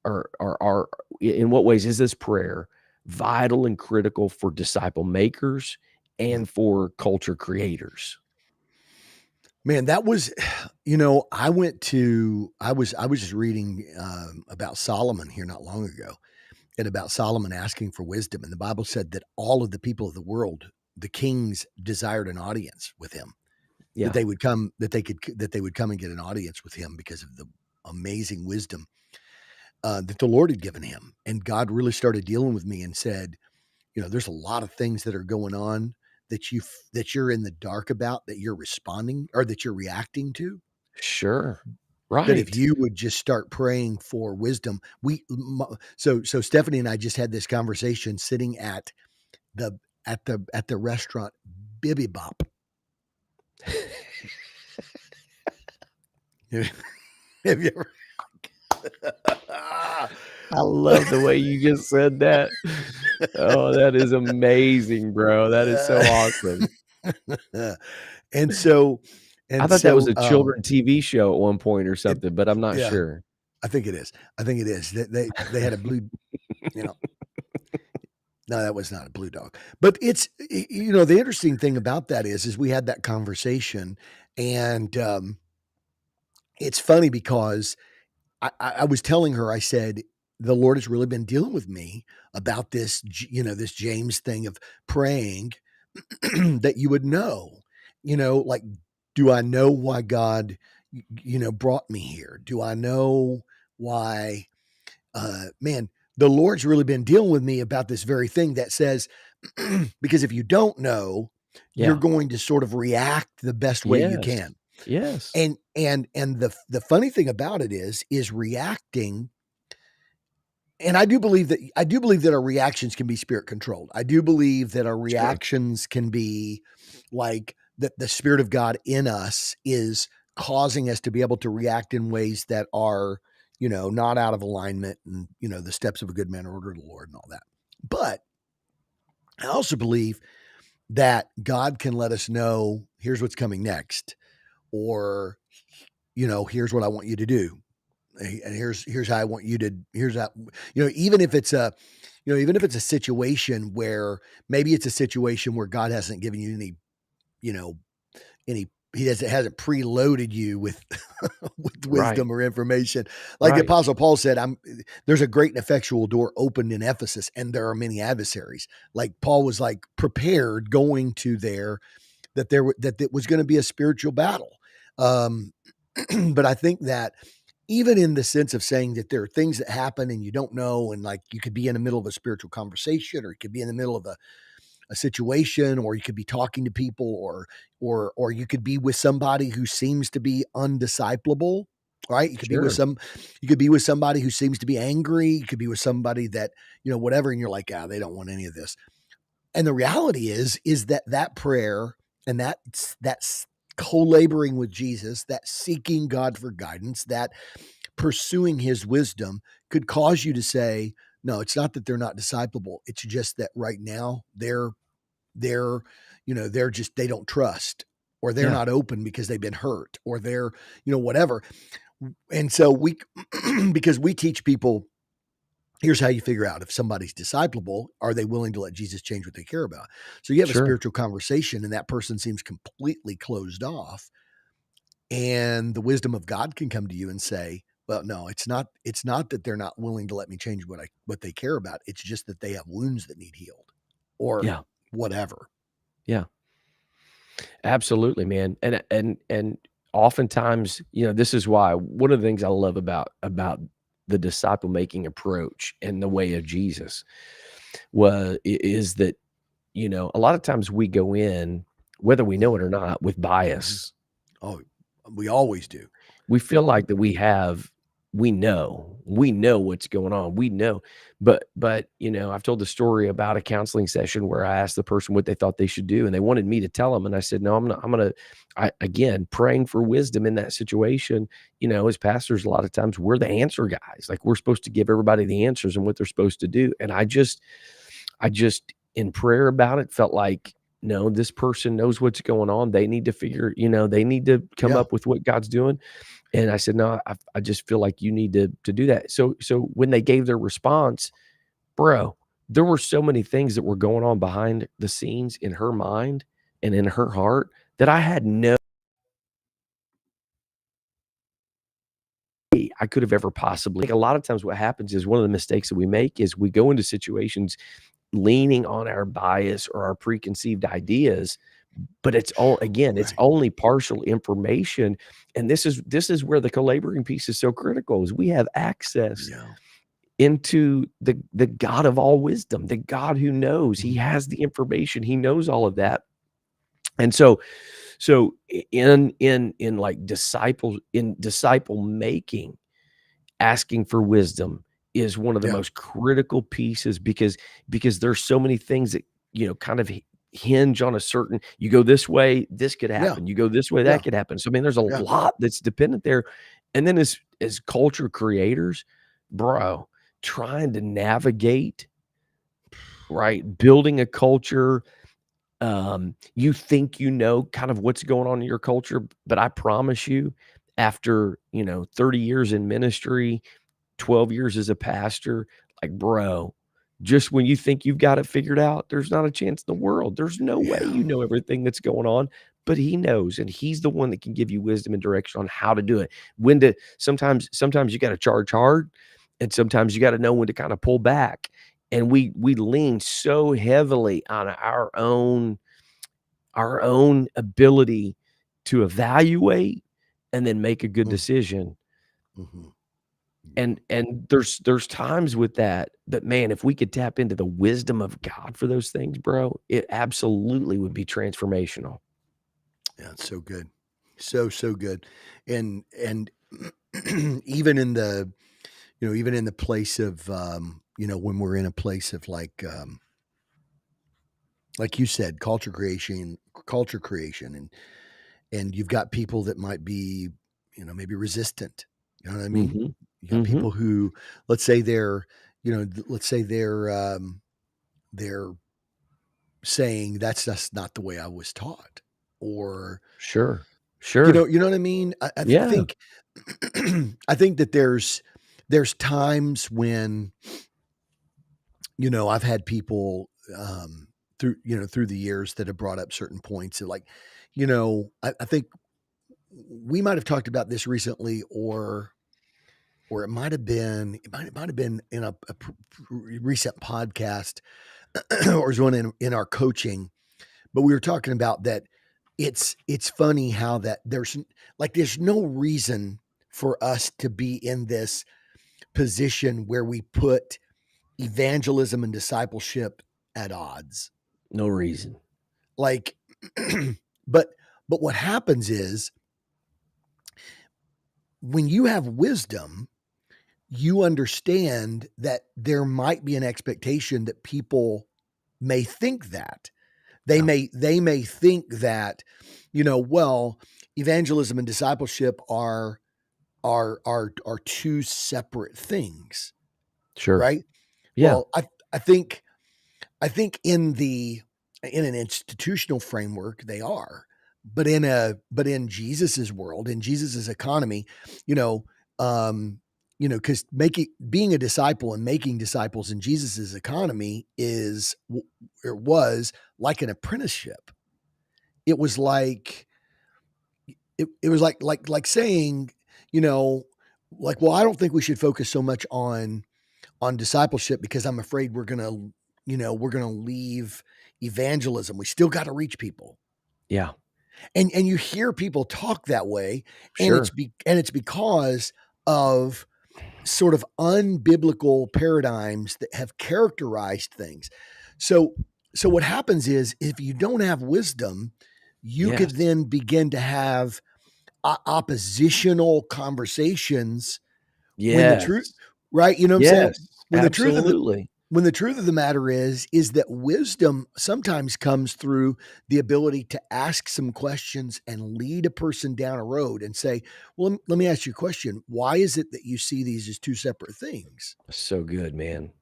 or in what ways is this prayer vital and critical for disciple makers Mhm. and for culture creators? Man, that was I was just reading, about Solomon here not long ago, and about Solomon asking for wisdom, and the Bible said that all of the people of the world, the kings desired an audience with him, Yeah, that they would come and get an audience with him because of the amazing wisdom, that the Lord had given him, and God really started dealing with me and said, there's a lot of things that are going on that you're in the dark about, that you're responding or that you're reacting to, sure. that if Right. you would just start praying for wisdom. So Stephanie and I just had this conversation sitting the at the restaurant Bibby Bop. Have you ever? I love the way you just said that. Oh, that is amazing, bro. That is so awesome. and so I and thought that was so a children TV show at one point or it something, but I'm not yeah, sure. I think it is. I think it is. They had a blue, you know, no, that was not a blue dog. But the interesting thing about that is we had that conversation, and it's funny because I was telling her, I said, the Lord has really been dealing with me about this James thing of praying that you would know, like, do I know why God, brought me here? Do I know why, man, the Lord's really been dealing with me about this very thing that says, because if you don't know, you're Yeah. going to sort of react the best way you Yes. can. Yes. And the funny thing about it is reacting. And I do believe that our reactions can be spirit controlled. I do believe that our Sure. reactions can be like that the spirit of God in us is causing us to be able to react in ways that are, not out of alignment, and the steps of a good man are ordered of the Lord and all that. But I also believe that God can let us know, here's what's coming next, or here's what I want you to do, and here's how I want you to here's how even if it's a situation where maybe it's a situation where God hasn't given you you know any he hasn't preloaded you with with Right. wisdom or information. Like the Right. apostle Paul said, there's a great and effectual door opened in Ephesus, and there are many adversaries. Like Paul was like prepared going to there, that it was going to be a spiritual battle. Um, but I think that even in the sense of saying that there are things that happen and you don't know, and like you could be in the middle of a spiritual conversation, or you could be in the middle of a situation, or you could be talking to people, or you could be with somebody who seems to be undisciplable, right? Sure. You could be with somebody who seems to be angry. You could be with somebody that, whatever, and you're like, they don't want any of this. And the reality is that prayer, and that's co-laboring with Jesus, that seeking God for guidance, that pursuing his wisdom could cause you to say, no, it's not that they're not disciplable. It's just that right now they're, they don't trust, or they're Yeah. not open because they've been hurt, or they're, whatever. And so because we teach people, here's how you figure out if somebody's disciplable. Are they willing to let Jesus change what they care about? So you have a Sure. spiritual conversation and that person seems completely closed off. And the wisdom of God can come to you and say, well, no, it's not that they're not willing to let me change what they care about. It's just that they have wounds that need healed or Yeah. whatever. Yeah. Absolutely, man. And oftentimes, this is why one of the things I love about the disciple making approach and the way of Jesus is that, a lot of times we go in, whether we know it or not, with Mhm. bias. Oh, we always do. We feel like that we know what's going on. We know. But, I've told the story about a counseling session where I asked the person what they thought they should do, and they wanted me to tell them. And I said, no, I'm gonna, again, praying for wisdom in that situation. As pastors, a lot of times we're the answer guys. Like we're supposed to give everybody the answers and what they're supposed to do. And I just in prayer about it felt like, no, this person knows what's going on. They need to they need to come Yeah. up with what God's doing. And I said, "No, I just feel like you need to do that." So when they gave their response, bro, there were so many things that were going on behind the scenes in her mind and in her heart that I had no I could have ever possibly. A lot of times what happens is one of the mistakes that we make is we go into situations leaning on our bias or our preconceived ideas, but it's Right. only partial information. And this is where the co-laboring piece is so critical is we have access Yeah. into the God of all wisdom, the God who knows. He Mhm. has the information. He knows all of that. And so in like disciple making, asking for wisdom is one of the Yeah. most critical pieces because there's so many things that, kind of hinge on a certain you go this way, this could Yeah. happen. You go this way, Yeah. that could happen. So I mean, there's a Yeah. lot that's dependent there. And then as culture creators, bro, trying to navigate, right? Building a culture, you think kind of what's going on in your culture, but I promise you, after 30 years in ministry, 12 years as a pastor, like, bro, just when you think you've got it figured out, there's not a chance in the world. There's no way Yeah. you know everything that's going on, but he knows, and he's the one that can give you wisdom and direction on how to do it. When to sometimes you gotta charge hard, and sometimes you gotta know when to kinda pull back. And we lean so heavily on our own ability to evaluate and then make a good Mm. decision. Mhm. Yeah. And there's times with that, man, if we could tap into the wisdom of God for those things, bro, it absolutely would be transformational. Yeah, it's so good. So, so good. And even in the, even in the place of, when we're in a place of like you said, culture creation, and you've got people that might be, maybe resistant. You know what I mean? Mhm. You got Mhm. people who, let's say they're, let's say they're saying that's just not the way I was taught, or Sure. Sure. you know what I mean? I Yeah. think I think that there's times when, I've had people through the years that have brought up certain points of like, I think we might have talked about this recently, or it might have been in a recent podcast, or it was one in our coaching, but we were talking about that. It's funny how that there's no reason for us to be in this position where we put evangelism and discipleship at odds. No reason. Like, but what happens is when you have wisdom, you understand that there might be an expectation that people may think that Yeah. they may think that, well, evangelism and discipleship are two separate things, Sure. right? Yeah. Well, I think in an institutional framework they are, but in Jesus's world, in Jesus's economy, you know, um, because making being a disciple and making disciples in Jesus's economy it was like an apprenticeship. It was like it was like saying, you know, like, well, I don't think we should focus so much on discipleship because I'm afraid we're gonna leave evangelism. We still got to reach people. Yeah. And you hear people talk that way, and Sure. it's because of sort of unbiblical paradigms that have characterized things. So so what happens is if you don't have wisdom, you Yes. could then begin to have oppositional conversations when the truth, Yes. right? You know what I'm saying? Yes. When the truth of the Absolutely. when the truth of the matter is that wisdom sometimes comes through the ability to ask some questions and lead a person down a road and say, well, let me ask you a question. Why is it that you see these as two separate things? So good, man.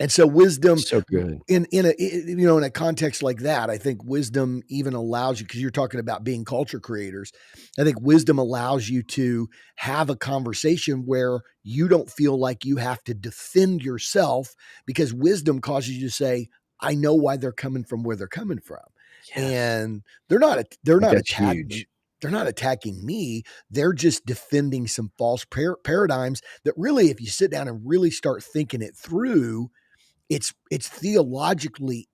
And so wisdom So good. in a context like that, I think wisdom even allows you, because you're talking about being culture creators. I think wisdom allows you to have a conversation where you don't feel like you have to defend yourself, because wisdom causes you to say, I know why they're coming from where they're coming from. Yes. And I think that's huge. they're not attacking me. They're just defending some false paradigms that really, if you sit down and really start thinking it through, it's theologically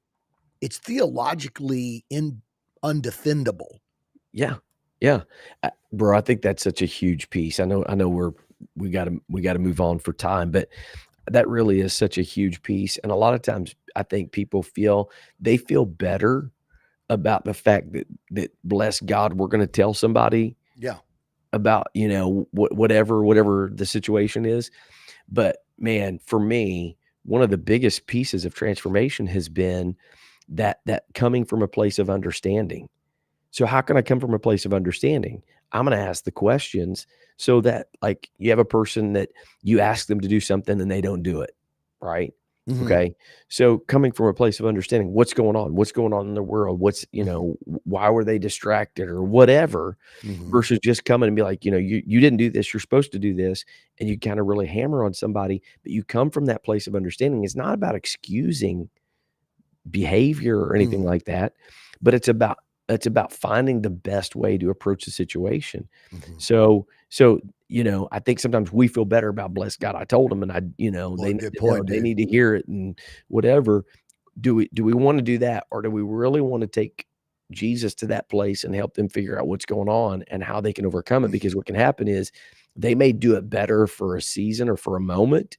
in undefendable. Yeah. Yeah. Bro, I think that's such a huge piece. I know we gotta move on for time, but that really is such a huge piece, and a lot of times, I think people feel better about the fact that bless God, we're gonna tell somebody Yeah. about, whatever the situation is. But man, for me, one of the biggest pieces of transformation has been that coming from a place of understanding. So how can I come from a place of understanding? I'm gonna ask the questions so that, like, you have a person that you ask them to do something and they don't do it, right? Mhm. Okay. So coming from a place of understanding, what's going on? What's going on in the world? Mhm. Why were they distracted or whatever, Mhm. versus just coming and be like, you didn't do this, you're supposed to do this, and you kind of really hammer on somebody, but you come from that place of understanding. It's not about excusing behavior or anything Mhm. like that, but it's about finding the best way to approach the situation. Mhm. So, I think sometimes we feel better about bless God, I told them, and Boy, they need good to know, point, they dude. need to hear it and whatever. Do we wanna do that, or do we really wanna take Jesus to that place and help them figure out what's going on and how they can overcome it? Because what can happen is they may do it better for a season or for a moment,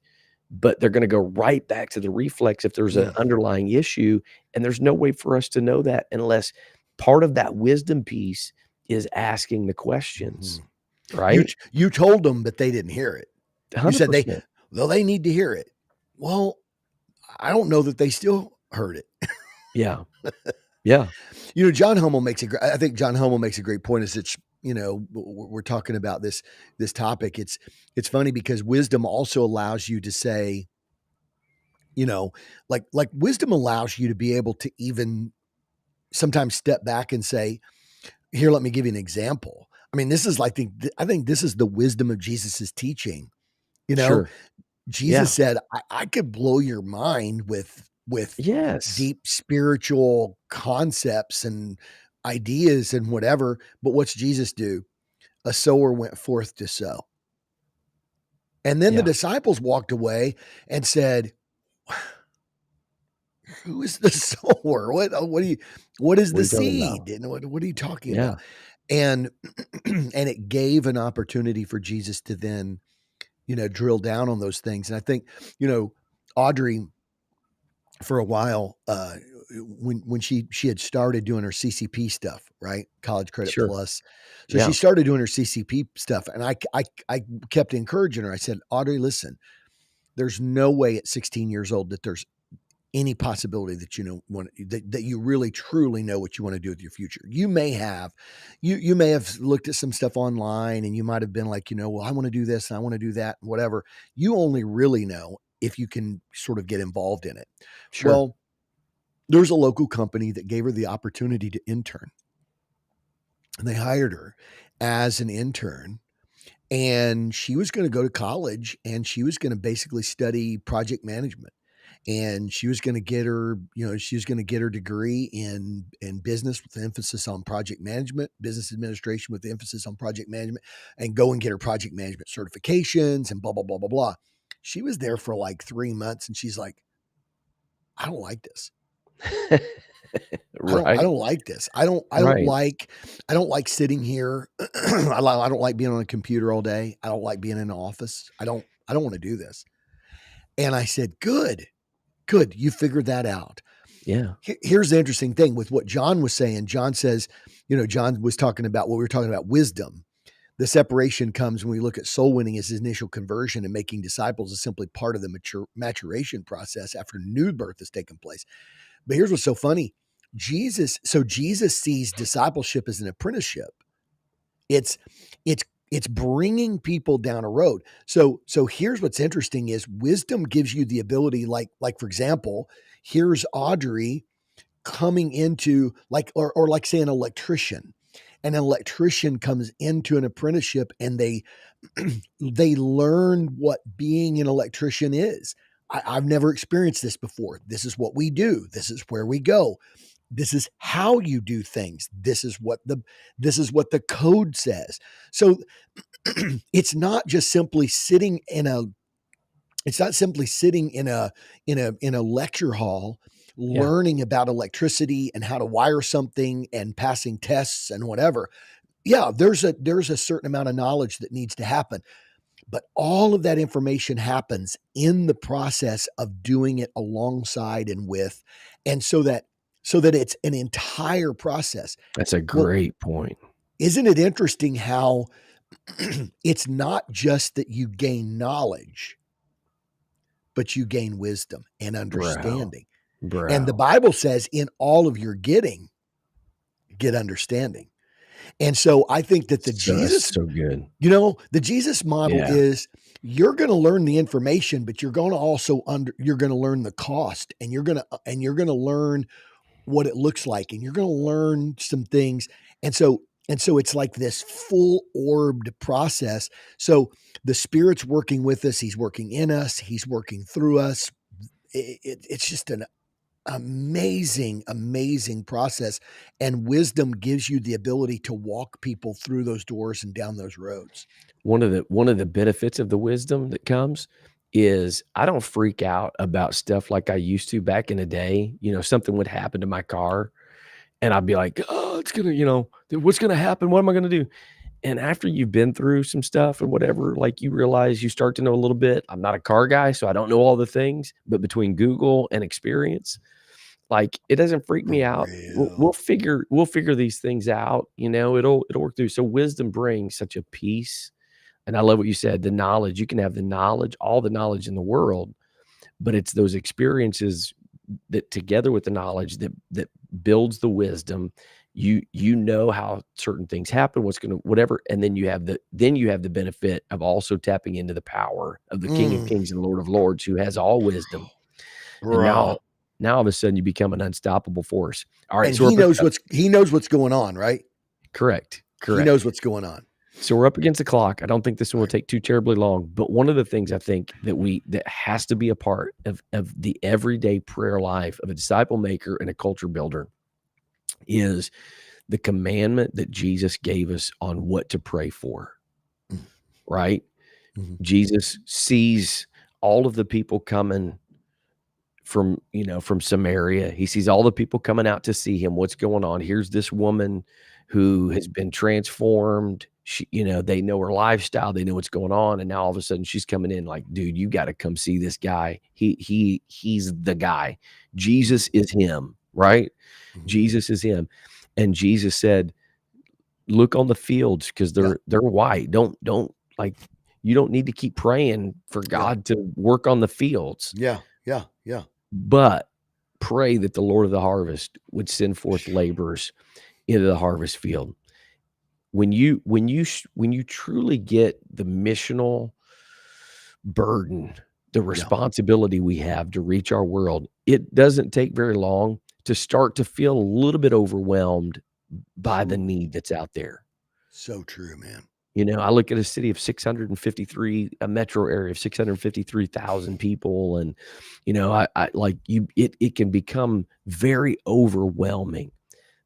but they're gonna go right back to the reflex if there's an Mm. underlying issue, and there's no way for us to know that unless part of that wisdom piece is asking the questions, Mhm. right? You told them, but they didn't hear it. You said 100%. they need to hear it. Well, I don't know that they still heard it. Yeah. Yeah. John Hummel makes a great I think John Hummel makes a great point as it's, we're talking about this topic. It's funny because wisdom also allows you to say, like wisdom allows you to be able to even sometimes step back and say, here, let me give you an example. I mean, this is like I think this is the wisdom of Jesus's teaching. You know, Sure. Jesus Yeah. said, I could blow your mind with Yes. deep spiritual concepts and ideas and whatever. But what's Jesus do? A sower went forth to sow. And then the Yeah. disciples walked away and said, who is the sower? What is What are the you talking about? seed? And what are you talking Yeah. about? And and it gave an opportunity for Jesus to then, drill down on those things. And I think, you know, Audrey, for a while, when she had started doing her CCP stuff, right? College Credit Sure. Plus. So she Yeah. started doing her CCP stuff. And I kept encouraging her. I said, Audrey, listen, there's no way at 16 years old that there's any possibility that that you really truly know what you want to do with your future. You may have looked at some stuff online and you might have been like, well, I want to do this and I want to do that and whatever. You only really know if you can sort of get involved in it. Sure. Well, there's a local company that gave her the opportunity to intern, and they hired her as an intern, and she was going to go to college and she was going to basically study project management. and she was going to get her, she was going to get her degree in business with an emphasis on project management, business administration with the emphasis on project management, and go and get her project management certifications and blah blah blah blah blah. She was there for like 3 months, and she's like, I don't like this. I Right, don't like this. right. I don't like sitting here. I don't like being on a computer all day. I don't like being in an office. I don't want to do this. And I said, good, good. You figured that out. Yeah, Here's the interesting thing with what John was saying. John says, John was talking about what we were talking about, wisdom. The separation comes when we look at soul winning as initial conversion, and making disciples is simply part of the maturation process after new birth has taken place. But here's what's so funny. Jesus sees discipleship as an apprenticeship. It's it's it's bringing people down a road. So here's what's interesting is wisdom gives you the ability, like for example, here's Audrey coming into or like say an electrician. An electrician comes into an apprenticeship, and they learn what being an electrician is. I've never experienced this before. This is what we do. This is where we go. This is how you do things. This is what the code says. So it's not just simply sitting in a it's not simply sitting in a lecture hall yeah. learning about electricity and how to wire something and passing tests and whatever. Yeah, there's a certain amount of knowledge that needs to happen, but all of that information happens in the process of doing it alongside and with, and so that it's an entire process. That's a Well, great point. isn't it interesting how it's not just that you gain knowledge, but you gain wisdom and Bro, understanding. And the bro. Bible says, in all of your getting, get understanding. And so I think that That's so good. the Jesus model Yeah, is, you're going to learn the information, but you're going to also you're going to learn the cost, and you're going to learn what it looks like, and you're going to learn some things. And so it's like this full orbed process. So the Spirit's working with us, he's working in us, he's working through us. It's just an amazing, amazing process. And wisdom gives you the ability to walk people through those doors and down those roads. one of the benefits of the wisdom that comes is I don't freak out about stuff like I used to back in the day. Something would happen to my car, and I'd be like, "Oh, it's gonna, what's gonna happen? What am I gonna do?" And after you've been through some stuff and whatever, like, you realize you start to know a little bit. I'm not a car guy, so I don't know all the things, but between Google and experience, like, it doesn't freak For me out. We'll real. figure these things out, it'll work through. So wisdom brings such a peace, and I love what you said, the knowledge. You can have the knowledge, all the knowledge in the world, but it's those experiences that together with the knowledge that builds the wisdom. You know how certain things happen, what's gonna whatever, and then you have the benefit of also tapping into the power of the King of Mm, Kings and Lord of Lords, who has all wisdom. And bruh. now all of a sudden you become an unstoppable force. All right, And so we're he knows what's going on, right? correct, He knows correct. what's going on. So we're up against the clock. I don't think this one All will right. take too terribly long, but one of the things I think that has to be a part of the everyday prayer life of a disciple maker and a culture builder is the commandment that Jesus gave us on what to pray for, Mm, right? mhm. Jesus sees all of the people coming from Samaria. He sees all the people coming out to see him. What's going on? Here's this woman who has been transformed. They know her lifestyle, they know what's going on, and now all of a sudden she's coming in like, dude, you got to come see this guy. He's the guy. Jesus is him, right? Mhm. Jesus is him. And Jesus said, look on the fields because Yeah, they're white. Don't like you don't need to keep praying for yeah, God to work on the fields, yeah, yeah, yeah. but pray that the Lord of the harvest would send forth laborers into the harvest field. When you truly get the missional burden, the Yeah. responsibility we have to reach our world, it doesn't take very long to start to feel a little bit overwhelmed by the Whew. need that's out there. So true, man. I look at a city of 653, a metro area of 653,000 people, and I like you. It can become very overwhelming.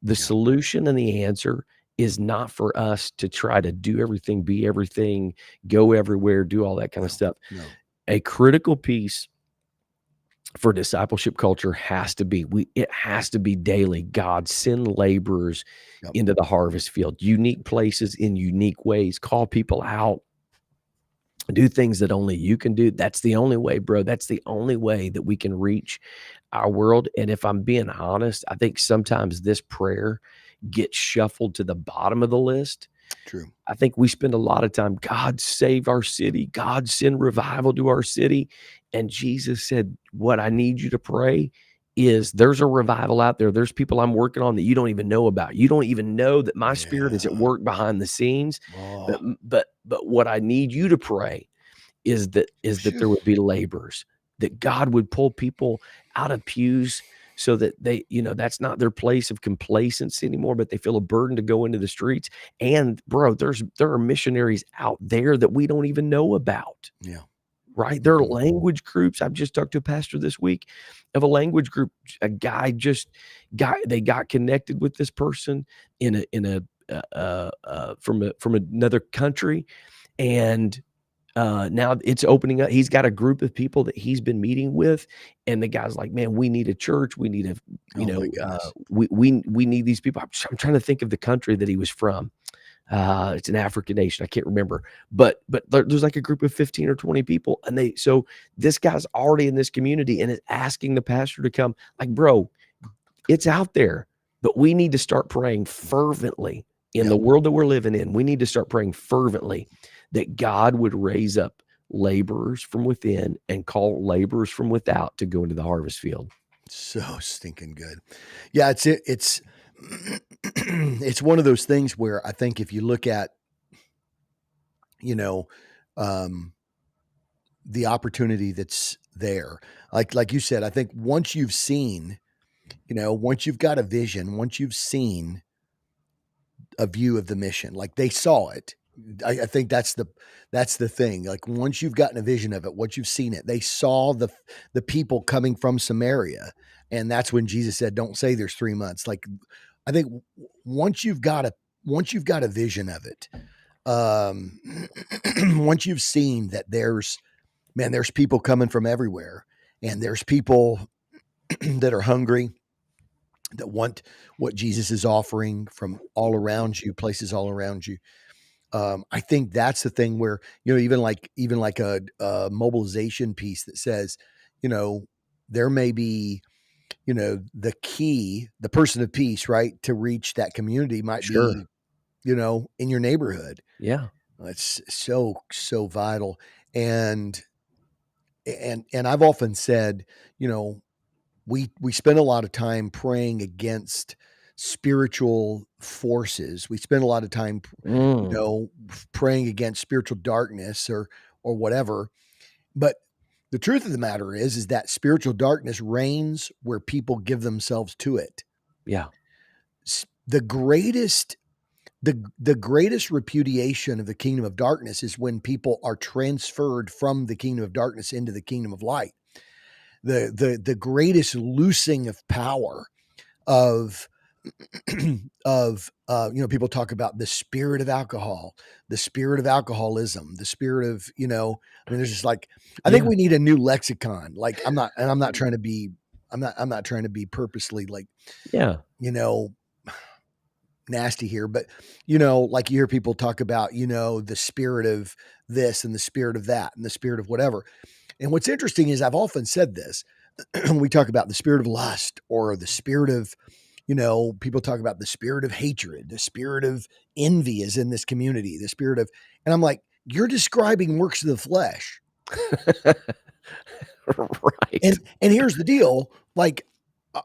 The Yeah. solution and the answer is not for us to try to do everything, be everything, go everywhere, do all that kind of No. stuff. No. A critical piece for discipleship culture has to be it has to be daily. God, send laborers Yep. into the harvest field, unique places in unique ways, call people out, do things that only you can do. That's the only way, bro. That's the only way that we can reach our world. And if I'm being honest, I think sometimes this prayer gets shuffled to the bottom of the list. True. I think we spend a lot of time, God save our city, God send revival to our city. And Jesus said, what I need you to pray is there's a revival out there. There's people I'm working on that you don't even know about. You don't even know that my spirit is at Yeah. work behind the scenes. Oh, But what I need you to pray is that phew. there would be laborers, that God would pull people out of pews so that they, that's not their place of complacency anymore, but they feel a burden to go into the streets. And bro, there are missionaries out there that we don't even know about. Yeah. Right? There are Mhm. language groups. I've just talked to a pastor this week of a language group. A guy they got connected with this person in a from another country, and now it's opening up. He's got a group of people that he's been meeting with, and the guy's like, "Man, we need a church. We need a, Oh my goodness. we need these people." I'm trying to think of the country that he was from. It's an African nation. I can't remember, but there's like a group of 15 or 20 people, and so this guy's already in this community and is asking the pastor to come. Like, bro, it's out there, but we need to start praying fervently in Yep. the world that we're living in. We need to start praying fervently that God would raise up laborers from within and call laborers from without to go into the harvest field. So stinking good. Yeah, it's it's one of those things where I think if you look at, you know, um, the opportunity that's there, like you said, I think once you've seen, once you've got a vision, once you've seen a view of the mission, like they saw it. I think that's the thing. Like once you've gotten a vision of it, once you've seen it, they saw the people coming from Samaria, and that's when Jesus said, "Don't say there's 3 months." Like I think once you've got a once you've got a vision of it, um, once you've seen that there's people coming from everywhere, and there's people that are hungry, that want what Jesus is offering from all around you, places all around you. I think that's the thing where, even like a mobilization piece that says, you know, there may be, the person of peace, right, to reach that community might Sure. be, in your neighborhood. Yeah. It's so vital. And I've often said, you know, we spend a lot of time praying against spiritual forces. We spend a lot of time, Mm, praying against spiritual darkness or whatever. But the truth of the matter is that spiritual darkness reigns where people give themselves to it. yeah. The greatest the greatest repudiation of the kingdom of darkness is when people are transferred from the kingdom of darkness into the kingdom of light. The greatest loosing of power of people talk about the spirit of alcohol, the spirit of alcoholism, the spirit of, there's just like, I think Yeah. we need a new lexicon. Like I'm not trying to be, I'm not trying to be purposely like, Yeah. you know, nasty here, but like you hear people talk about, the spirit of this and the spirit of that and the spirit of whatever. And what's interesting is I've often said this, we talk about the spirit of lust or the spirit of, people talk about the spirit of hatred, the spirit of envy is in this community, the spirit of, and I'm like, you're describing works of the flesh. Right. And here's the deal, like,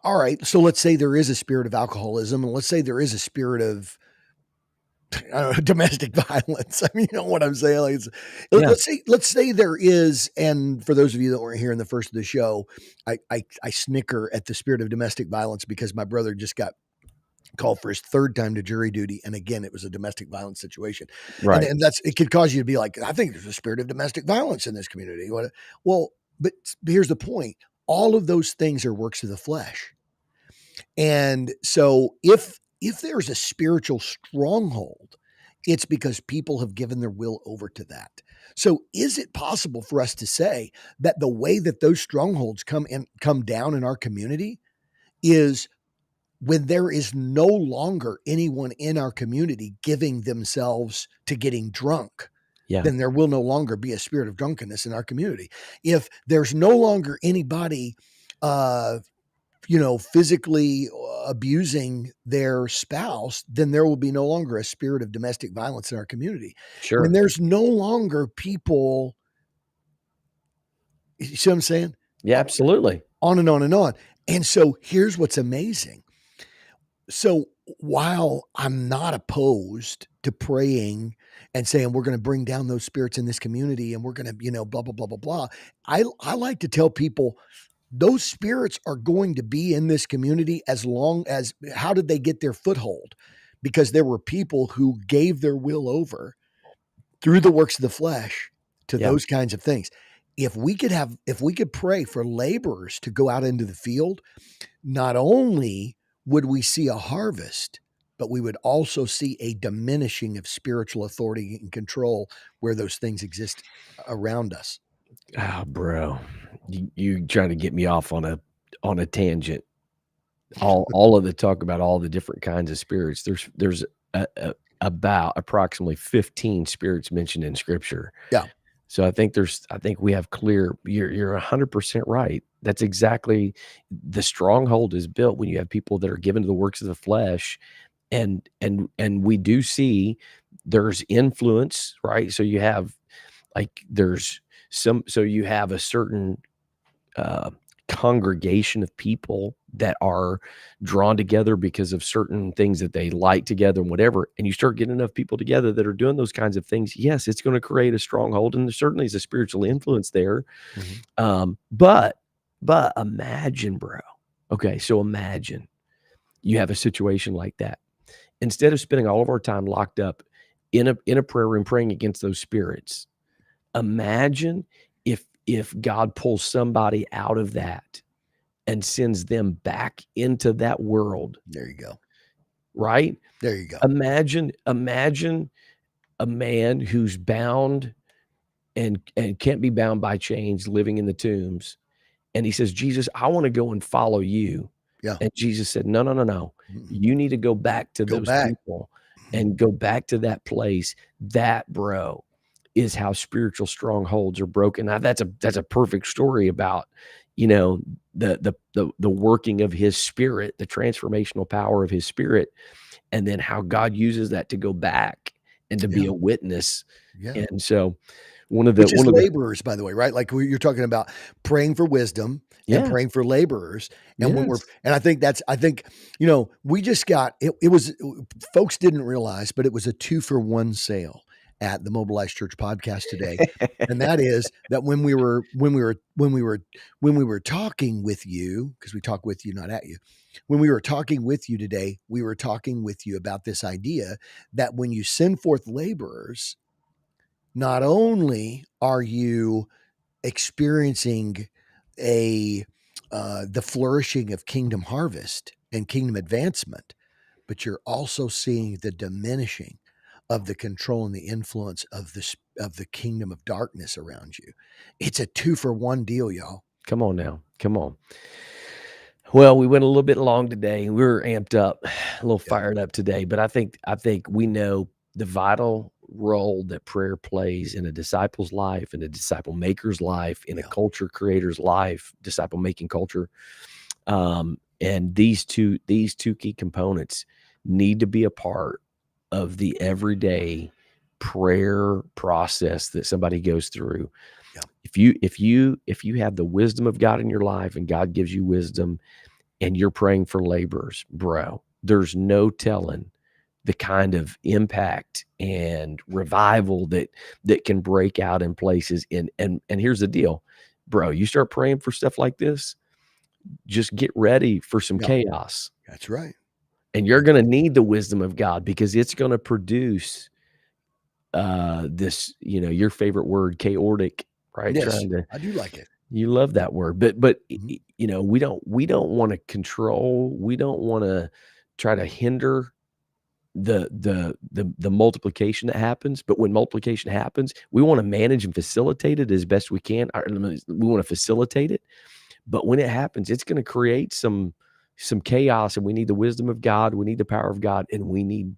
all right, so let's say there is a spirit of alcoholism, and let's say there is a spirit of domestic violence. I mean, you know what I'm saying? Like, Yeah. let's say there is, and for those of you that weren't here in the first of the show, I snicker at the spirit of domestic violence because my brother just got called for his third time to jury duty, and again, it was a domestic violence situation. And Right. and that's it could cause you to be like, I think there's a spirit of domestic violence in this community. Well, but here's the point. All of those things are works of the flesh. And so if there's a spiritual stronghold, it's because people have given their will over to that. So is it possible for us to say that the way that those strongholds come down in our community is when there is no longer anyone in our community giving themselves to getting drunk? Yeah. Then there will no longer be a spirit of drunkenness in our community. If there's no longer anybody uh physically abusing their spouse, then there will be no longer a spirit of domestic violence in our community. When Sure. there's no longer people, you see what I'm saying? Yeah, absolutely. On and on and on. And so here's what's amazing. So while I'm not opposed to praying and saying we're going to bring down those spirits in this community and we're going to, blah, blah, blah, blah, blah, I like to tell people those spirits are going to be in this community as long as, how did they get their foothold? Because there were people who gave their will over through the works of the flesh to Yeah. those kinds of things. If we could pray for laborers to go out into the field, not only would we see a harvest, but we would also see a diminishing of spiritual authority and control where those things exist around us. Oh, bro, you trying to get me off on a tangent. All of the talk about all the different kinds of spirits. There's about approximately 15 spirits mentioned in Scripture. Yeah. So I think we have clear. You're 100% right. That's exactly the stronghold is built when you have people that are given to the works of the flesh, and we do see there's influence, right? So you have like there's so you have a certain uh, congregation of people that are drawn together because of certain things that they like together and whatever. And you start getting enough people together that are doing those kinds of things. Yes, it's going to create a stronghold, and there certainly is a spiritual influence there. Mhm. But imagine, bro. Okay, so imagine you have a situation like that. Instead of spending all of our time locked up in a prayer room praying against those spirits, imagine if God pulls somebody out of that and sends them back into that world, There you go. right? There you go. Imagine a man who's bound and can't be bound by chains living in the tombs, and he says, "Jesus, I wanna go and follow you." Yeah. And Jesus said, "No, no, no, no. Mm-mm. You need to go back to Go those back. people and go back to that place." That, bro, is how spiritual strongholds are broken. Now that's a perfect story about, you know, the working of his spirit, the transformational power of his spirit, and then how God uses that to go back and to be Yeah. a witness. Yeah. And so Which is one of the laborers, by the way, right? Like you're talking about praying for wisdom and yeah, praying for laborers. And when yes. I think, we just got, it was, folks didn't realize, but it was a 2-for-1 sale at the Mobilized Church podcast today. And that is that when we were talking with you, because we talk with you, not at you, when we were talking with you today, we were talking with you about this idea that when you send forth laborers, not only are you experiencing a the flourishing of kingdom harvest and kingdom advancement, but you're also seeing the diminishing of the control and the influence of the kingdom of darkness around you. It's a 2-for-1 deal, y'all. Come on now. Come on. Well, we went a little bit long today. We were amped up, a little Yeah, fired up today, but I think we know the vital role that prayer plays in a disciple's life, in a disciple maker's life, in a yeah, culture creator's life, disciple making culture. And these two key components need to be a part of the everyday prayer process that somebody goes through. yeah, If you have the wisdom of God in your life and God gives you wisdom and you're praying for laborers, bro, there's no telling the kind of impact and revival that can break out in places. And here's the deal, bro. You start praying for stuff like this, just get ready for some yeah. chaos. That's right. And you're gonna need the wisdom of God because it's gonna produce, this, your favorite word, chaotic, right? Yes, Trying to I do like it. You love that word, but, Mhm, we don't wanna control, we don't wanna try to hinder the multiplication that happens, but when multiplication happens, we wanna manage and facilitate it as best we can, we wanna facilitate it, but when it happens, it's gonna create some chaos, and we need the wisdom of God, we need the power of God, and we need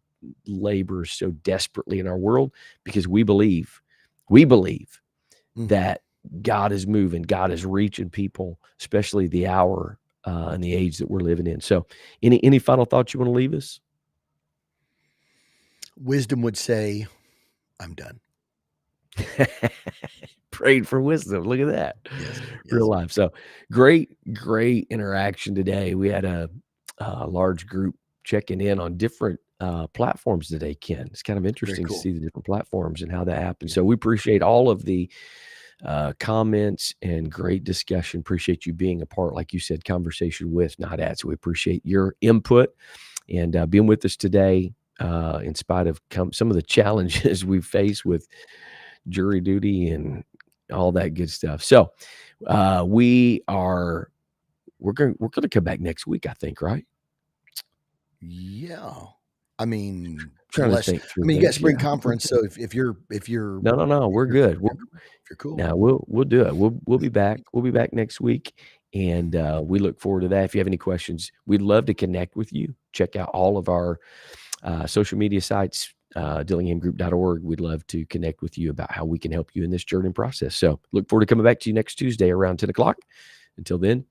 labor so desperately in our world because we believe mhm. that God is moving, God is reaching people, especially the hour, and the age that we're living in. So, any final thoughts you wanna leave us? Wisdom would say, "I'm done." Prayed for wisdom, look at that. Yes, Real yes. life. So, great interaction today. We had a large group checking in on different, platforms today, Ken. It's kind of Very interesting to cool. see the different platforms and how that happens. Yeah. So, we appreciate all of the comments and great discussion. Appreciate you being a part, like you said, conversation with, not at. So we appreciate your input and being with us today, in spite of some of the challenges we face with jury duty and all that good stuff. So we are we're going to come back next week, I think, right? Yeah. I mean, Trying to unless think I through mean, you got things. Yeah, spring I think we're conference, good. so if you're No, no, no, if we're you're good. yeah, cool. If you're cool. Now we'll do it. We'll be back. We'll be back next week, and we look forward to that. If you have any questions, we'd love to connect with you. Check out all of our social media sites, dillinghamgroup.org. We'd love to connect with you about how we can help you in this journey process. So look forward to coming back to you next Tuesday around 10 o'clock. Until then,